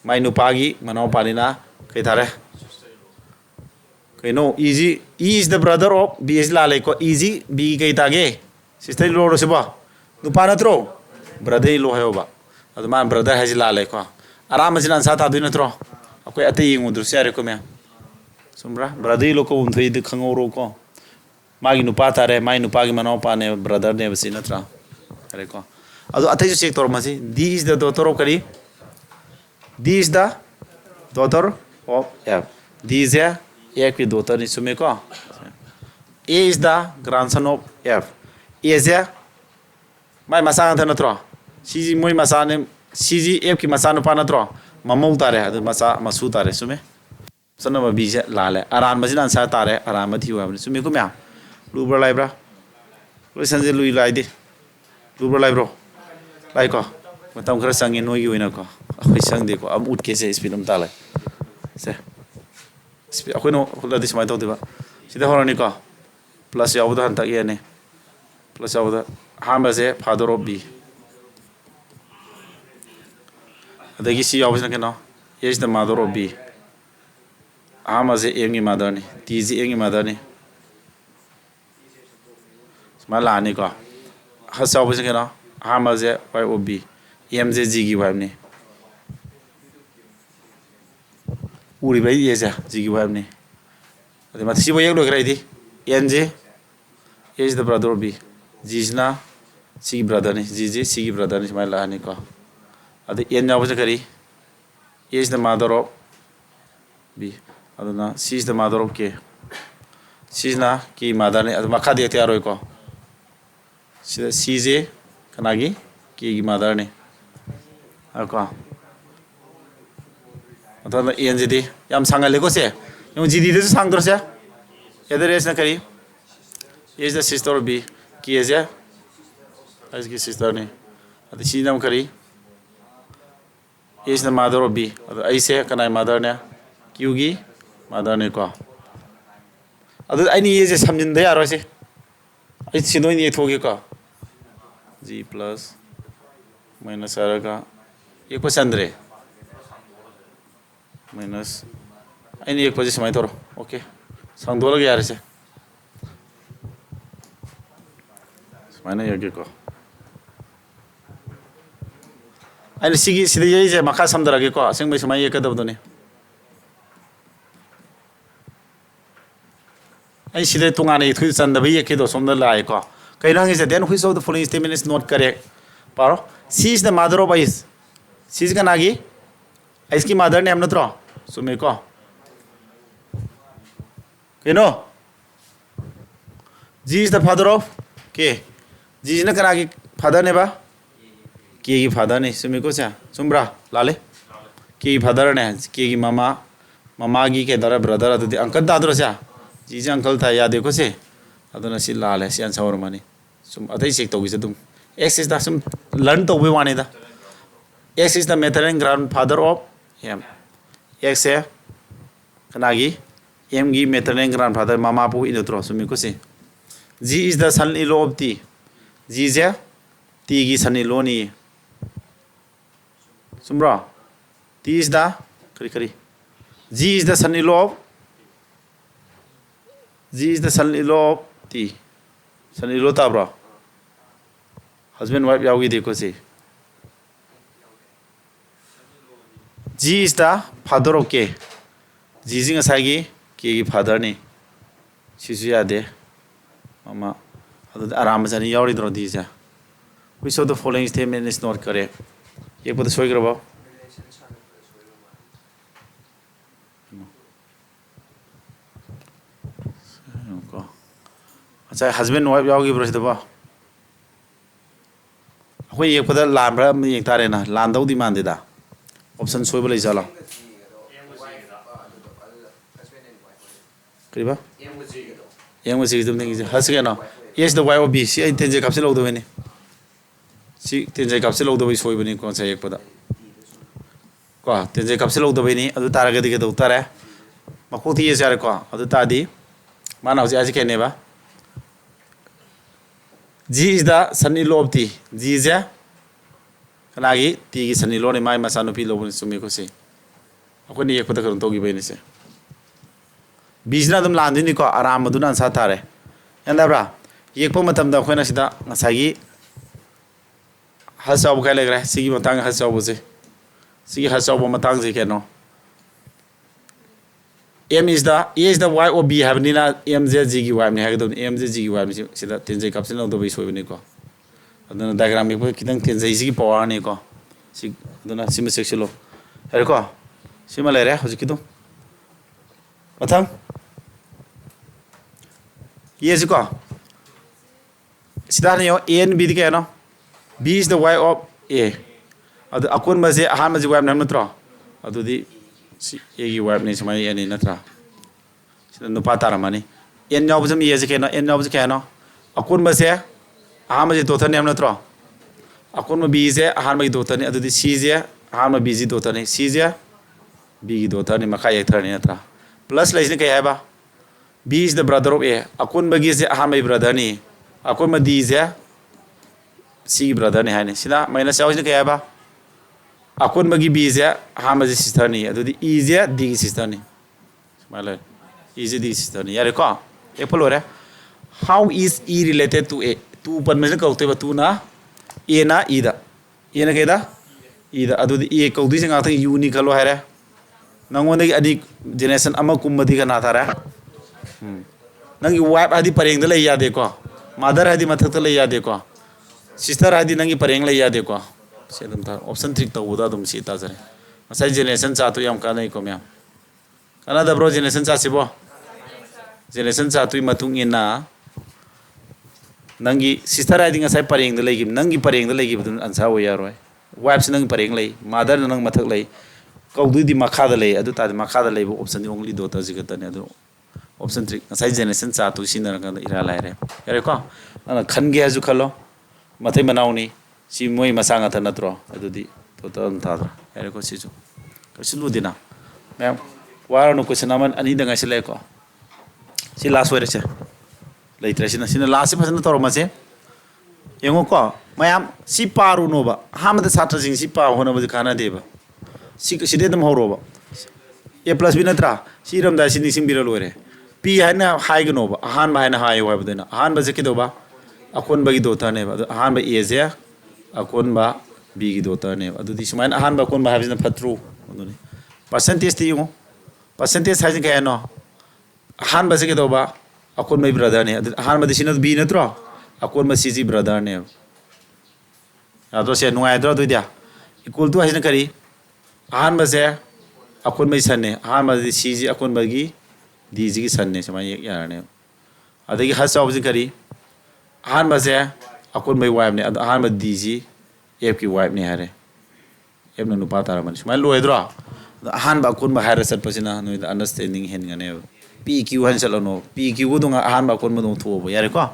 mai nupa gi manau pa ni na kai tara kai no easy E is the brother of B is lale ko easy B kai ta ge sister lo ro se ba nupa na tro brother lo hayo ba adu man brother has lale ko aram jinan sa ta du na tro akoi ate yingu dur se are ko me sumra brother lo ko thoi de khango ro ko magi nupa tare mai nupa gi manau pa ne brother ne basi na tra are ko adu atai ju check tor ma si D is the daughter of kari D is the daughter of F D is a F ki daughter ni sume ko A is the grandson of F A is a mai masang thana tro si ji moi masane si ji F ki masanu pa na tro mamau tare adu masa masu tare sume sana ma bija lale aran majina sa tare aran ma thiwa sume ko mya lu bra lai bra ꯁꯣꯂꯨꯁꯟꯁꯦ ꯂꯨꯏ ꯂꯥꯏꯗꯤ ꯂꯨꯕ꯭ꯔꯣ ꯂꯥꯏꯕ꯭ꯔꯣ ꯂꯥꯏꯀꯣ ꯃꯇꯝ ꯈꯔ ꯆꯪꯉꯦ ꯅꯣꯏꯒꯤ ꯑꯣꯏꯅꯀꯣ ꯑꯩꯈꯣꯏ ꯆꯪꯗꯦꯀꯣ ꯑꯃ ꯎꯠꯀꯦꯁꯦ speed ꯑꯃ ꯇꯥꯜꯂꯦ ꯁꯦ ꯑꯩꯈꯣꯏꯅ ꯍꯨꯠꯂꯗꯤ ꯁꯨꯃꯥꯏꯅ ꯇꯧꯗꯣꯏꯕ ꯁꯤꯗ ꯍꯧꯔꯅꯤꯀꯣ ꯄ꯭ꯂꯁ ꯌꯥꯎꯕꯗ ꯍꯟꯇꯛ ꯑꯦꯅꯤ ꯄ꯭ꯂꯁ ꯌꯥꯎꯕꯗ ꯑꯍꯥꯟꯕꯁꯦ ꯐꯥꯗꯔ ꯑꯣꯐ ꯕꯤ ꯑꯗꯒꯤ ꯁꯤ ꯌꯥꯎꯕꯁꯤꯅ ꯀꯩꯅꯣ ꯑꯦ is the mother of B ꯑꯍꯥꯟꯕꯁꯦ ꯑꯦꯝꯒꯤ ꯃꯥꯗꯔꯅꯤ ꯇꯤꯁꯤ ꯑꯦꯝꯒꯤ ꯃꯥꯗꯔꯅꯤ ꯁꯨꯃꯥꯏꯅ ꯂꯥꯛꯑꯅꯤꯀꯣ ꯍꯁ ꯌꯥꯎꯕꯁꯤꯅ ꯀꯩꯅꯣ ꯑꯍꯥꯟꯕꯁꯦ ꯋꯥꯏ ꯑꯣꯐ ꯕꯤ ꯑꯦꯝꯁꯦ ꯖꯤꯒꯤ ꯋꯥꯏꯐꯅꯤ ꯎꯔꯤꯕ ꯑꯩ ꯑꯦꯁꯦ ꯖꯤꯒꯤ ꯋꯥꯏꯐꯅꯤ ꯑꯗꯩ ꯃꯁꯤꯕꯨ ꯍꯦꯛ ꯂꯣꯏꯈ꯭ꯔꯦ ꯑꯩꯗꯤ ꯑꯦꯟꯁꯦ ꯑꯦ is the brother of B ꯖꯤꯁꯤꯅ ꯁꯤꯒꯤ ꯕ꯭ꯔꯗꯔꯅꯤ ꯖꯤꯁꯦ ꯁꯤꯒꯤ ꯕ꯭ꯔꯗꯔꯅꯤ ꯁꯨꯃꯥꯏꯅ ꯂꯥꯛꯑꯅꯤꯀꯣ ꯑꯗꯩ ꯑꯦꯟ ꯌꯥꯎꯕꯁꯦ ꯀꯔꯤ ꯑꯦ is the mother of B ꯑꯗꯨꯅ ꯁꯤ ꯏꯁ ꯗ ꯃꯥꯗꯔ ꯑꯣꯐ ꯀꯦ ꯁꯤꯁꯤꯅ ꯀꯦ ꯃꯥꯗꯔꯅꯤ ꯑꯗꯨ ꯃꯈꯥꯗꯤ ꯍꯦꯛꯇ ꯌꯥꯔꯣꯏꯀꯣ ꯁꯤꯗ ꯁꯤꯁꯦ ꯀꯅꯥꯒꯤ ꯀꯦꯒꯤ ꯃꯥꯗꯔꯅꯤ ꯀꯣ ꯑꯗꯨꯅ ꯑꯦꯟꯁꯤꯗꯤ ꯌꯥꯝ ꯁꯥꯡꯍꯜꯂꯦꯀꯣ ꯁꯦ ꯌꯦꯡꯉꯣ ꯖꯤꯗꯤꯗꯁꯨ ꯁꯥꯡꯗ꯭ꯔꯣꯁꯦ ꯑꯦꯗꯔꯦꯁꯅ ꯀꯔꯤ ꯑꯦ is the sister of B ꯀꯦꯁꯦ ꯑꯩꯁꯒꯤ ꯁꯤꯁꯇꯔꯅꯤ ꯑꯗ ꯁꯤꯅ ꯑꯃꯨꯛ ꯀꯔꯤ ꯑꯦ is the mother of B ꯑꯗꯣ ꯑꯩꯁꯦ ꯀꯅꯥꯒꯤ ꯃꯥꯗꯔꯅꯦ ꯀ꯭ꯌꯨꯒꯤ ꯃꯥꯗꯔꯅꯤꯀꯣ ꯑꯗꯨ ꯑꯩꯅ ꯑꯦꯁꯦ ꯁꯝꯖꯤꯟꯕ ꯌꯥꯔꯣꯏꯁꯦ ꯑꯩ ꯁꯤꯗ ꯑꯣꯏꯅ ꯌꯦꯛꯊꯣꯛꯑꯒꯦꯀꯣ ꯖꯤ ꯄ꯭ꯂꯁ ꯃꯥꯏꯅꯁ ꯍꯥꯏꯔꯒ ꯌꯦꯛꯄ ꯆꯟꯗ꯭ꯔꯦ ꯃꯥꯏꯅꯁ ꯑꯩꯅ ꯌꯦꯛꯄꯁꯦ ꯁꯨꯃꯥꯏꯅ ꯇꯧꯔꯣ ꯑꯣꯀꯦ ꯁꯥꯡꯗꯣꯛꯍꯜꯂꯒ ꯌꯥꯔꯦꯁꯦ ꯁꯨꯃꯥꯏꯅ ꯌꯦꯛꯒꯦꯀꯣ ꯑꯩꯅ ꯁꯤꯗ ꯌꯩꯁꯦ ꯃꯈꯥ ꯁꯝꯊꯔꯒꯦꯀꯣ ꯑꯁꯦꯡꯕꯩ ꯁꯨꯃꯥꯏꯅ ꯌꯦꯛꯀꯗꯕꯗꯨꯅꯤ ꯑꯩ ꯁꯤꯗ ꯇꯣꯉꯥꯟꯅ ꯌꯦꯛꯊꯣꯛꯏ ꯆꯟꯗꯕ ꯌꯦꯛꯈꯤꯗꯣ ꯁꯣꯝꯗ ꯂꯥꯛꯑꯦꯀꯣ ꯀꯩꯅꯣ ꯍꯪꯉꯤꯁꯦ then which of the following statement is not correct ꯄꯥꯔꯣ C is the mother of ꯑꯩꯁ ꯁꯤꯁꯤ ꯀꯅꯥꯒꯤ ꯑꯩꯁꯀꯤ ꯃꯥꯗꯔꯅꯦ ꯍꯥꯏꯕ ꯅꯠꯇ꯭ꯔꯣ ꯆꯨꯝꯃꯦꯀꯣ ꯀꯩꯅꯣ G is the father of K ꯖꯤꯁꯤꯅ ꯀꯅꯥꯒꯤ ꯐꯥꯗꯔꯅꯦꯕ ꯀꯦꯒꯤ ꯐꯥꯗꯔꯅꯤ ꯆꯨꯝꯃꯦꯀꯣ ꯁꯦ ꯆꯨꯝꯕ꯭ꯔꯥ ꯂꯥꯜꯂꯦ ꯀꯦꯒꯤ ꯐꯥꯗꯔꯅꯦ ꯀꯦꯒꯤ ꯃꯃꯥꯒꯤ ꯀꯩꯗꯧꯔꯦ ꯕ꯭ꯔꯗꯔ ꯑꯗꯨꯗꯤ ꯑꯪꯀꯜ ꯇꯥꯗ꯭ꯔꯣ ꯁꯦ ꯖꯤꯁꯦ ꯑꯪꯀꯜ ꯊꯥ ꯌꯥꯗꯦꯀꯣ ꯁꯦ ꯑꯗꯨꯅ ꯁꯤ ꯂꯥꯜꯂꯦ ꯁꯤ ꯑꯟꯁꯔ ꯑꯣꯏꯔꯝꯃꯅꯤ ꯁꯨꯝ ꯑꯇꯩ ꯆꯦꯛ ꯇꯧꯒꯦꯁꯦ ꯑꯗꯨꯝ ꯑꯦꯛꯁ ꯏꯁ ꯗ ꯁꯨꯝ ꯂꯔꯟ ꯇꯧꯕꯩ ꯋꯥꯅꯤꯗ X is the maternal grandfather of M ꯑꯦꯛꯁꯁꯦ ꯀꯅꯥꯒꯤ ꯑꯦꯝꯒꯤ ꯃꯦꯇꯔ ꯑꯦꯟ ꯒ꯭ꯔꯥꯟ ꯐꯥꯗꯔ ꯃꯃꯥ ꯄꯣꯛꯏ ꯅꯠꯇ꯭ꯔꯣ ꯆꯨꯝꯃꯤꯀꯣ C G is the son-in-law of T ꯖꯤꯁꯦ ꯇꯤꯒꯤ ꯁꯟ ꯏꯟ ꯂꯣꯅꯤ ꯆꯨꯝꯕ꯭ꯔꯣ ꯇꯤ ꯏꯁ ꯗ ꯀꯔꯤ G is the son-in-law of G is the son-in-law of T son-in-law ꯇꯥꯕ꯭ꯔꯣ ꯍꯁꯕꯦꯟ ꯋꯥꯏꯐ ꯌꯥꯎꯈꯤꯗꯦꯀꯣ C G is the father of K ꯖꯤꯁꯤ ꯉꯁꯥꯏꯒꯤ ꯀꯦꯒꯤ ꯐꯥꯗꯔꯅꯤ ꯁꯤꯁꯨ ꯌꯥꯗꯦ ꯃꯃꯥ ꯑꯗꯨꯗꯤ ꯑꯔꯥꯝꯕꯆꯅꯤ ꯌꯥꯎꯔꯤꯗ꯭ꯔꯣ ꯗꯤꯁꯦ which of the following statement is not ꯀꯔꯦꯛ ꯌꯦꯛꯄꯗ ꯁꯣꯏꯈ꯭ꯔꯕꯣ ꯀꯣ ꯉꯁꯥꯏ ꯍꯁꯕꯦꯟ ꯋꯥꯏꯐ ꯌꯥꯎꯈꯤꯕ꯭ꯔꯣ ꯁꯤꯗꯕꯣ ꯑꯩꯈꯣꯏ ꯌꯦꯛꯄꯗ ꯂꯥꯟꯕ꯭ꯔꯥ ꯑꯃ ꯌꯦꯡ ꯇꯥꯔꯦꯅ ꯂꯥꯟꯗꯧꯗꯤ ꯃꯥꯟꯗꯦꯗ ꯑꯣꯞꯁꯟ ꯁꯣꯏꯕ ꯂꯩꯖꯥꯠꯂꯣ ꯀꯔꯤꯕ ꯑꯦꯝꯒ ꯖꯤꯒꯗꯣ ꯌꯦꯡꯁꯦ ꯍꯁ ꯀꯩꯅꯣ ꯑꯦꯁ ꯗ ꯋꯥꯏ ꯑꯣꯐ ꯕꯤ ꯁꯤ ꯑꯩ ꯇꯦꯟꯖꯦ ꯀꯥꯞꯁꯤꯜꯍꯧꯗꯕꯩꯅꯤ ꯁꯤ ꯇꯦꯟꯖꯩ ꯀꯥꯞꯁꯤꯜꯍꯧꯗꯕꯩ ꯁꯣꯏꯕꯅꯤꯀꯣ ꯉꯁꯥꯏ ꯌꯦꯛꯄꯗ ꯀꯣ ꯇꯦꯟꯖꯩ ꯀꯥꯞꯁꯤꯜꯍꯧꯗꯕꯩꯅꯤ ꯑꯗꯨ ꯇꯥꯔꯒꯗꯤ ꯀꯩꯗꯧ ꯇꯥꯔꯦ ꯃꯀꯣꯛꯇ ꯌꯦꯁꯨ ꯌꯥꯔꯦꯀꯣ ꯑꯗꯨ ꯇꯥꯔꯗꯤ ꯃꯥꯅ ꯍꯧꯖꯤꯛ ꯍꯥꯏꯁꯤ ꯀꯩꯅꯦꯕ G is the son-in-law of T ꯖꯤꯁꯦ ꯀꯅꯥꯒꯤ ꯇꯤꯒꯤ ꯁꯟ ꯏꯟ ꯂꯣꯅꯤ ꯃꯥꯒꯤ ꯃꯆꯥꯅꯨꯄꯤ ꯂꯧꯕꯅꯤ ꯆꯨꯝꯃꯤꯀꯣ ꯁꯤ ꯑꯩꯈꯣꯏꯅ ꯌꯦꯛꯄꯗ ꯀꯩꯅꯣ ꯇꯧꯈꯤꯕꯩꯅꯤꯁꯦ ꯕꯤꯁꯤꯅ ꯑꯗꯨꯝ ꯂꯥꯟꯗꯣꯏꯅꯤꯀꯣ ꯑꯔꯥꯟꯕꯗꯨꯅ ꯑꯟꯁꯥꯔ ꯇꯥꯔꯦ ꯒ꯭ꯌꯥꯟ ꯇꯥꯕ꯭ꯔꯥ ꯌꯦꯛꯄ ꯃꯇꯝꯗ ꯑꯩꯈꯣꯏꯅ ꯁꯤꯗ ꯉꯁꯥꯏꯒꯤ ꯍꯁ ꯌꯥꯎꯕ ꯀꯥꯏ ꯂꯩꯈ꯭ꯔꯦ ꯁꯤꯒꯤ ꯃꯇꯥꯡꯗ ꯍꯁ ꯌꯥꯎꯕꯁꯦ ꯁꯤꯒꯤ ꯍꯁ ꯌꯥꯎꯕ ꯃꯇꯥꯡꯁꯦ ꯀꯩꯅꯣ M is the A is the Y of B ꯍꯥꯏꯕꯅꯤꯅ ꯑꯦꯝꯁꯦ ꯖꯤꯒꯤ ꯋꯥꯏꯐꯅꯤ ꯍꯥꯏꯒꯗꯧꯅꯤ ꯑꯦꯝꯁꯦ ꯖꯤꯒꯤ ꯋꯥꯏꯐꯅꯤ ꯁꯤꯗ ꯇꯦꯟꯖꯩ ꯀꯥꯞꯁꯤꯜꯍꯧꯗꯕꯩ ꯁꯣꯏꯕꯅꯤꯀꯣ ꯑꯗꯨꯅ ꯗꯥꯏꯒ꯭ꯔꯥꯝ ꯌꯦꯛꯄꯗ ꯈꯤꯇꯪ ꯇꯦꯟꯖꯩꯁꯤꯒꯤ ꯄꯋꯥꯔꯅꯤꯀꯣ ꯁꯤ ꯑꯗꯨꯅ ꯁꯤꯃ ꯆꯦꯛꯁꯤꯜꯂꯨ ꯌꯥꯔꯦꯀꯣ ꯁꯤꯃ ꯂꯩꯔꯦ ꯍꯧꯖꯤꯛꯀꯤꯗꯣ ꯃꯊꯪ ꯌꯦꯁꯤꯀꯣ ꯁꯤꯗ ꯍꯥꯟꯅ ꯌꯦꯡꯉꯣ ꯑꯦ ꯑꯦꯟ ꯕꯤꯗꯤ ꯀꯌꯥꯅꯣ B is the Y of ꯑꯦ ꯑꯗꯨ ꯑꯀꯣꯟꯕꯁꯦ ꯑꯍꯥꯟꯕꯁꯦ ꯋꯥꯏꯐꯅꯤ ꯍꯥꯏꯕ ꯅꯠꯇ꯭ꯔꯣ ꯑꯗꯨꯗꯤ ꯁꯤ ꯑꯦꯒꯤ ꯋꯥꯏꯐꯅꯤ ꯁꯨꯃꯥꯏꯅ ꯌꯦꯛꯑꯅꯤ ꯅꯠꯇ꯭ꯔꯥ ꯁꯤꯗ ꯅꯨꯄꯥ ꯇꯥꯔꯝꯃꯅꯤ ꯑꯦꯟ ꯌꯥꯎꯕꯁꯤ ꯑꯦꯁꯦ ꯀꯩꯅꯣ ꯑꯦꯟ ꯌꯥꯎꯕꯁꯤ ꯀꯌꯥꯅꯣ ꯑꯀꯣꯟꯕꯁꯦ ꯑꯍꯥꯟꯕꯁꯦ ꯗꯣꯇꯔꯅꯤ ꯍꯥꯏꯕ ꯅꯠꯇ꯭ꯔꯣ ꯑꯀꯣꯟꯕ ꯕꯤꯁꯦ ꯑꯍꯥꯟꯕꯒꯤ ꯗꯣꯇꯔꯅꯤ ꯑꯗꯨꯗꯤ ꯁꯤꯁꯦ ꯑꯍꯥꯟꯕ ꯕꯤꯁꯤ ꯗꯣꯇꯔꯅꯤ ꯁꯤꯁꯦ ꯕꯤꯒꯤ ꯗꯣꯇꯔꯅꯤ ꯃꯈꯥ ꯌꯦꯛꯊꯔꯅꯤ ꯅꯠꯇ꯭ꯔꯥ ꯄ꯭ꯂꯁ ꯂꯩꯁꯤꯅ ꯀꯩ ꯍꯥꯏꯕ B is the brother of A ꯑꯀꯣꯟꯕꯒꯤꯁꯦ ꯑꯍꯥꯟꯕꯒꯤ ꯕ꯭ꯔꯗꯔꯅꯤ ꯑꯀꯣꯟꯕ Dꯁꯦ Cꯒꯤ ꯕ꯭ꯔꯗꯔꯅꯤ ꯍꯥꯏꯅꯤ ꯁꯤꯅ ꯃꯥꯏꯅꯁ ꯌꯥꯎꯁꯤꯅ ꯀꯩ ꯍꯥꯏꯕ ꯑꯀꯣꯟꯕꯒꯤ Bꯁꯦ ꯑꯍꯥꯟꯕꯁꯦ ꯁꯤꯁꯇꯔꯅꯤ ꯑꯗꯨꯗꯤ Eꯁꯦ Dꯒꯤ ꯁꯤꯁꯇꯔꯅꯤ ꯁꯨꯃꯥꯏꯅ ꯂꯩ Eꯁꯦ Dꯒꯤ ꯁꯤꯁꯇꯔꯅꯤ ꯌꯥꯔꯦꯀꯣ ꯌꯦꯛꯄ ꯂꯣꯏꯔꯦ How is E related to A 2 ꯄꯟꯕꯁꯤꯅ ꯀꯧꯔꯛꯇꯣꯏꯕ 2ꯅ A ꯅ Eꯗ A ꯅ ꯀꯩꯗ Eꯗ ꯑꯗꯨꯗꯤ A ꯀꯧꯗꯣꯏꯁꯦ ꯉꯥꯛꯇꯪ Uꯅꯤ ꯈꯜꯂꯣ ꯍꯥꯏꯔꯦ ꯅꯪꯉꯣꯟꯗꯒꯤ ꯑꯅꯤ ꯖꯦꯅꯦꯔꯦꯁꯟ ꯑꯃ ꯀꯨꯝꯕꯗꯤ ꯀꯅꯥ ꯇꯥꯔꯦ ꯅꯪꯒꯤ 와이프 ꯍꯥꯏꯗꯤ ꯄꯔꯦꯡꯗ ꯂꯩ ꯌꯥꯗꯦꯀꯣ ꯃꯥꯗꯔ ꯍꯥꯏꯗꯤ ꯃꯊꯛꯇ ꯂꯩ ꯌꯥꯗꯦꯀꯣ ꯁꯤꯁꯇꯔ ꯍꯥꯏꯗꯤ ꯅꯪꯒꯤ ꯄꯔꯦꯡ ꯂꯩ ꯌꯥꯗꯦꯀꯣ ꯁꯤ ꯑꯗꯨꯝ ꯇꯥ ꯑꯣꯞꯁꯟ ꯇ꯭ꯔꯤꯛ ꯇꯧꯕꯗ ꯑꯗꯨꯝ ꯁꯤ ꯇꯥꯖꯔꯦ ꯉꯁꯥꯏ ꯖꯦꯅꯦꯔꯦꯁꯟ ꯆꯥꯔꯠꯇꯨ ꯌꯥꯝ ꯀꯥꯟꯅꯩꯀꯣ ꯃꯌꯥꯝ ꯀꯥꯟꯅꯗꯕ꯭ꯔꯣ ꯖꯦꯅꯦꯔꯦꯁꯟ ꯆꯥꯔꯠꯁꯤꯕꯣ ꯖꯦꯅꯦꯔꯦꯁꯟ ꯆꯥꯔꯠꯇꯨꯒꯤ ꯃꯇꯨꯡ ꯏꯟꯅ ꯅꯪꯒꯤ ꯁꯤꯁꯇꯔ ꯍꯥꯏꯗꯤ ꯉꯁꯥꯏ ꯄꯔꯦꯡꯗ ꯂꯩꯈꯤꯕ ꯅꯪꯒꯤ ꯄꯔꯦꯡꯗ ꯂꯩꯈꯤꯕꯗꯨꯅ ꯑꯟꯁꯔ ꯑꯣꯏ ꯌꯥꯔꯣꯏ 와이프ꯁꯤ ꯅꯪꯒꯤ ꯄꯔꯦꯡ ꯂꯩ ꯃꯥꯗꯔꯅ ꯅꯪ ꯃꯊꯛ ꯂꯩ ꯀꯧꯗꯣꯏꯗꯤ ꯃꯈꯥꯗ ꯂꯩ ꯑꯗꯨ ꯇꯥꯔꯗꯤ ꯃꯈꯥꯗ ꯂꯩꯕ ꯑꯣꯞꯁꯟꯗꯤ ꯑꯣꯡꯂꯤ ꯗꯣꯇꯔꯁꯤ ꯈꯛꯇꯅꯤ ꯑꯗꯨ option 3 ngасai generation cha tu sinaranga ira laire yare ko ana khange haju khalo mathai manauni si moi masanga tha natro adudi total thadra yare ko si ju kasilu dina ma'am warano question aman ani da ngasi le ko si last word che leitre sina last se phasana tor ma se yengo ko mayam si paru no ba hamada satra jing si pa hona ba kana deba si de dam horo ba a plus b natra si ram da si ni sim biral ore P haina haiganoba ahanba haina hayo habdena ahanba je kidoba akonba gi dota ne ahanba A je akonba B gi dota ne adudi sumain ahanba akonba habjina phatru aduni percentage ti yo percentage haje ke no ahanba je kidoba akonba brother ne ahanba disina B natro akonba C ji brother ne ado se nuai dro do dia equal to haje kari ahanba je akonba san ne ahanba C ji akonba gi D जी की सन ने समय एक यार ने अदगी हर साब जी करी आहान बसे अकुन भाई वाइफ ने आहान बस D जी F की वाइफ ने हरे F ने नुपा तारा मन समय लो इधर आहान बाकुन बाहर सर पसीना नो इधर अंडरस्टैंडिंग है निगने P Q हन चलो नो P Q वो दूँगा आहान बाकुन में दूँ थो वो यार को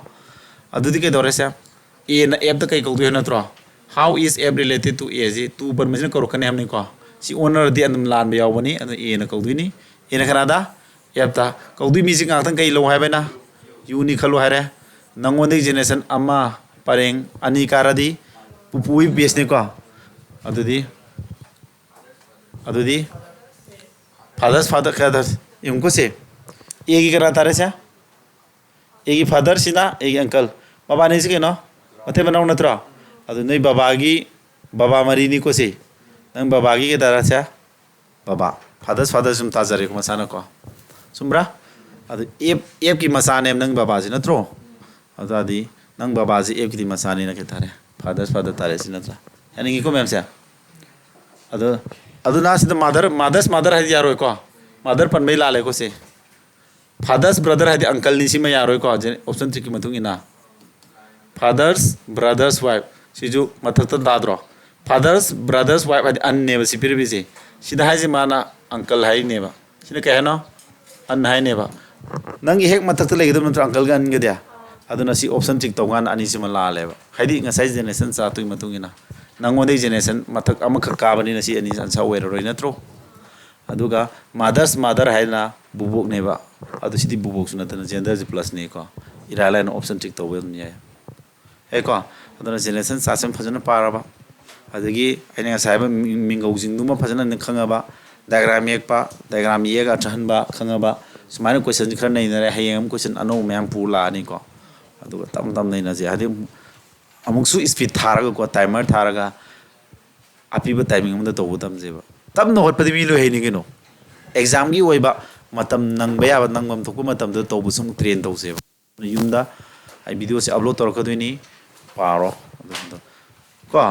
अदुदी के दौरे से A न F तक कई कौतुह न throw how is F related to A जी तू पर मजने करो कने हमने को सी ओनर दी अंदर लान में याव बनी अंदर A न कौतुह नहीं A न करादा याबता कौदी मिजिंग आतंग कई लो है बेना यूनी खलो है रे नंगोंदे जेनेरेशन अम्मा परेंग अनी कारदी पुपुई बेसने को अदुदी फादर फादर इनको से एक ही करा तारे से एक ही फादर सीना एक ही अंकल बाबा नहीं सके नो मथे बनाओ नत्रा अदु नहीं बाबा मरीनी को से नंग बाबागी के तारा से बाबा फादर सुम ताजरे को मसाना को सुमरा अदु एप की मसाने नंग बाबाजी नत्रो अदादी नंग बाबाजी एप की मसाने न के तारे फादर तारे से नत्रा यानी कि को मैम से अदु ना सिद मदर है यारो को मदर पन में लाले को से फादर्स ब्रदर है अंकल निसी में यारो को ऑप्शन 3 की मतुंग इना फादर्स ब्रदर्स वाइफ सिजु मथत दाद्रो फादर्स ब्रदर्स वाइफ है अन्ने बसी फिर भी से सिदा है जे माना अंकल है नेबा सिने कहनो अन है नेबा नंगी हेक मथत लेगदम नत्र अंकल गा अनगे दिया अदुना सी ऑप्शन 3 तौगान अनि सिम लालेबा हाइदि ngasai generation sa tu मतुंग इना नंगोदे generation मथक अमख काबनी नसी अनि संसा वेरोय नत्रो अदुगा मदर हाइना बुबोक नेबा अदु सिदि बुबोक सुनतन जेंडर जी प्लस ने को इरालाइन ऑप्शन टिक तौबे याय हे को अदुना generation सासम फजन पाराबा अदगी आइना साइब मिंगौ जिंदुमा फजन न खंगाबा डायग्राम येगा चहनबा खंगाबा सुमाइना क्वेश्चन खर नै नरे हायम क्वेश्चन अनो मैम पुला नि को अदुगा तम नै न जे हादि अमुकसु स्पीड थारगा को टाइमर थारगा अपिबा टाइमिंग अमदा तौबो तमजेबा तब न होटपदि मी लो हेनि गेनो एग्जाम की ओइबा मतम नंगबा याबा नंगबम थोकु मतम द तौबो सम ट्रेन तौसेबा युमदा आई वीडियो से अपलोड तौरकदोइनि पारो को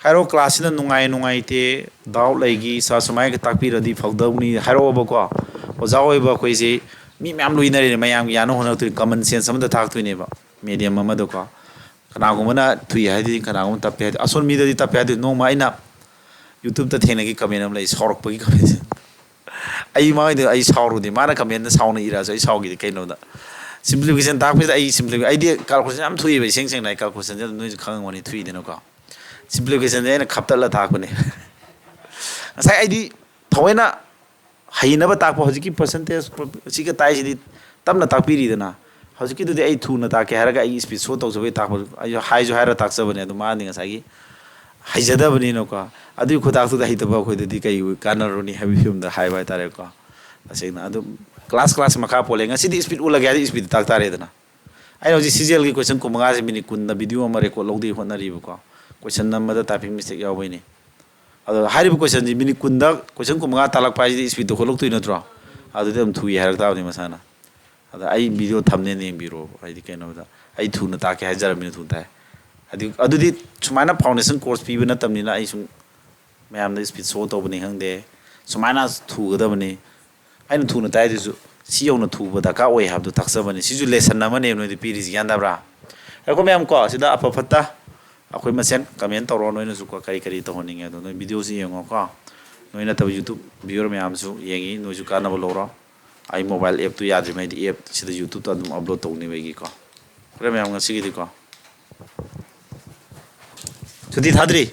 हारो क्लास न नुंगाई ते दाउ लैगी सा समाय के ताकपि रदी फौदौनी हारो बको ओजा ओइबा कोइसे मी मैम लुइनरे मयाम यानो होना तो कॉमन सेंस अमदा थाकतोइनेबा मीडियम अमदा को कनागुमना थुई हाइदि कनागुम तपे असोन मीदि तपे हाइदि नोमा आइना यूट्यूब ता थेंगे की कमेंट अम लै सौरकपगी कमेंट आई माइदि आई साउरुदि माना कमेंट साउना इरा सै साउगी कैनोदा ꯁꯤꯝꯄ꯭ꯂꯤꯐꯤꯀꯦꯁꯟ ꯇꯥꯛꯄꯁꯤꯗ ꯑꯩ ꯑꯩꯗꯤ ꯀꯥꯜꯀꯨꯂꯦꯁꯟ ꯌꯥꯝ ꯊꯨꯏꯑꯕ ꯏꯁꯦꯡ ꯁꯦꯡꯅ ꯑꯩ ꯀꯥꯜꯀꯨꯂꯦꯁꯟꯁꯦ ꯑꯗꯨꯝ ꯅꯣꯏꯁꯨ ꯈꯪꯉꯝꯒꯅꯤ ꯊꯨꯏꯗꯅꯀꯣ ꯁꯤꯝꯄ꯭ꯂꯤꯐꯤꯀꯦꯁꯟꯁꯦ ꯑꯩꯅ ꯈꯞꯇꯠꯂ ꯇꯥꯛꯄꯅꯦ ꯉꯁꯥꯏ ꯑꯩꯗꯤ ꯊꯑꯣꯏꯅ ꯍꯩꯅꯕ ꯇꯥꯛꯄ ꯍꯧꯖꯤꯛꯀꯤ ꯄꯔꯁꯦꯟꯇꯦꯖ ꯁꯤꯒ ꯇꯥꯛꯏꯁꯤꯗꯤ ꯇꯞꯅ ꯇꯥꯛꯄꯤꯔꯤꯗꯅ ꯍꯧꯖꯤꯛꯀꯤꯗꯨꯗꯤ ꯑꯩ ꯊꯨꯅ ꯇꯥꯛꯀꯦ ꯍꯥꯏꯔꯒ ꯑꯩꯒꯤ ꯁ꯭ꯄꯤꯗ ꯁꯣ ꯇꯧꯖꯕꯩ ꯇꯥꯛꯄ ꯑꯩꯁꯨ ꯍꯥꯏꯁꯨ ꯍꯥꯏꯔ ꯇꯥꯛꯆꯕꯅꯦ ꯑꯗꯣ ꯃꯥꯗꯤ ꯉꯁꯥꯏꯒꯤ ꯍꯩꯖꯗꯕꯅꯤꯅꯀꯣ ꯑꯗꯨꯒꯤ ꯈꯨꯇꯥꯛꯇꯨꯗ ꯍꯩꯇꯕ ꯑꯩꯈꯣꯏꯗꯗꯤ ꯀꯩ ꯀꯥꯟꯅꯔꯨꯅꯤ ꯍꯥꯏꯕꯒꯤ ꯐꯤꯕꯝꯗ ꯍꯥꯏꯕ ꯍꯥꯏꯇꯥꯔꯦꯀꯣ ꯇꯁꯦꯡꯅ ꯑꯗꯨꯝ ꯀ꯭ꯂꯥꯁ ꯃꯈꯥ ꯄꯣꯜꯂꯦ ꯉꯁꯤꯗꯤ ꯁ꯭ꯄꯤꯗ ꯎꯠꯂꯒꯦ ꯍꯥꯏꯗꯤ ꯁ꯭ꯄꯤꯗ ꯇꯥꯛ ꯇꯥꯔꯦꯗꯅ ꯑꯩꯅ ꯍꯧꯖꯤꯛ ꯁꯤꯖꯦꯜꯒꯤ ꯀꯣꯏꯁꯟ 15ꯁꯦ ꯃꯤꯅꯤꯠ 10ꯗ ꯚꯤꯗꯤꯑꯣ ꯑꯃ ꯔꯦꯀꯣꯔꯗ ꯂꯧꯗꯣꯏ ꯍꯣꯠꯅꯔꯤꯕꯀꯣ ꯀꯣꯏꯁꯟ ꯑꯃꯗ ꯇꯥꯏꯄꯤꯡ ꯃꯤꯁꯇꯦꯛ ꯌꯥꯎꯕꯩꯅꯤ ꯑꯗꯣ ꯍꯥꯏꯔꯤꯕ ꯀꯣꯏꯁꯟꯁꯤ ꯃꯤꯅꯤꯠ 10ꯗ ꯀꯣꯏꯁꯟ 15 ꯇꯥꯛꯂꯛꯄ ꯍꯥꯏꯁꯤꯗꯤ ꯁ꯭ꯄꯤꯗꯇꯣ ꯍꯣꯠꯂꯛꯇꯣꯏ ꯅꯠꯇ꯭ꯔꯣ ꯑꯗꯨꯗꯤ ꯑꯗꯨꯝ ꯊꯨꯏ ꯍꯥꯏꯔꯛ ꯇꯥꯕꯅꯤ ꯃꯁꯥꯅ ꯑꯗ ꯑꯩ ꯚꯤꯗꯤꯑꯣ ꯊꯝꯅꯦꯅ ꯌꯦꯡꯕꯤꯔꯣꯕ ꯍꯥꯏꯗꯤ ꯀꯩꯅꯣꯗ ꯑꯩ ꯊꯨꯅ ꯇꯥꯛꯀꯦ ꯍꯥꯏꯖꯔꯕꯅꯤꯅ ꯊꯨꯅ ꯇꯥꯛꯑꯦ ꯑꯗꯨꯗꯤ ꯁꯨꯃꯥꯏꯅ ꯐꯥꯎꯟꯗꯦꯁꯟ ꯀꯣꯔꯁ ꯄꯤꯕ ꯅꯠꯇꯕꯅꯤꯅ ꯑꯩ ꯁꯨꯝ ꯃꯌꯥꯝꯗ ꯁ꯭ꯄꯤꯗ ꯁꯣ ꯇꯧꯕꯅꯤ ꯈꯪꯗꯦ ꯁꯨꯃꯥꯏꯅ ꯊꯨꯒꯗꯕꯅꯤ ꯑꯩꯅ ꯊꯨꯅ ꯇꯥꯛꯏꯗꯨꯁꯨ ꯁꯤ ꯌꯧꯅ ꯊꯨꯕ ꯗꯔꯀꯥꯔ ꯑꯣꯏ ꯍꯥꯏꯕꯗꯨ ꯇꯥꯛꯆꯕꯅꯤ ꯁꯤꯁꯨ ꯂꯦꯁꯟ ꯑꯃꯅꯦꯕ ꯅꯣꯏꯗ ꯄꯤꯔꯤꯁꯤ ꯒ꯭ꯌꯥꯟ ꯇꯥꯕ꯭ꯔꯥ ꯑꯩꯈꯣꯏ ꯃꯌꯥꯝ ꯀꯣ ꯁꯤꯗ ꯑꯐ ꯐꯠꯇ ꯑꯩꯈꯣꯏ ꯃꯁꯦꯟ ꯀꯃꯦꯟ ꯇꯧꯔꯣ ꯅꯣꯏꯅꯁꯨ ꯀꯣ ꯀꯔꯤ ꯇꯧꯍꯟꯅꯤꯡꯉꯦ ꯑꯗꯣ ꯅꯣꯏ ꯚꯤꯗꯤꯑꯣꯁꯤ ꯌꯦꯡꯉꯣꯀꯣ ꯅꯣꯏ ꯅꯠꯇꯕ ꯌꯨꯇꯨꯕ ꯚꯤꯌꯨꯋꯔ ꯃꯌꯥꯝꯁꯨ ꯌꯦꯡꯉꯤ ꯅꯣꯏꯁꯨ ꯀꯥꯟꯅꯕ ꯂꯧꯔꯣ ꯑꯩ ꯃꯣꯕꯥꯏꯜ ꯑꯦꯞꯇꯨ ꯌꯥꯗ꯭ꯔꯤꯉꯩꯗꯤ ꯑꯦꯞ ꯁꯤꯗ ꯌꯨꯇꯨꯕꯇ ꯑꯗꯨꯝ ꯑꯞꯂꯣꯗ ꯇꯧꯅꯦꯕ ꯑꯩꯒꯤꯀꯣ ꯍꯣꯔꯦꯟ ꯃꯌꯥꯝ ꯉꯁꯤꯒꯤꯗꯤꯀꯣ ꯁꯨꯇꯤ ꯊꯥꯗ꯭ꯔꯤ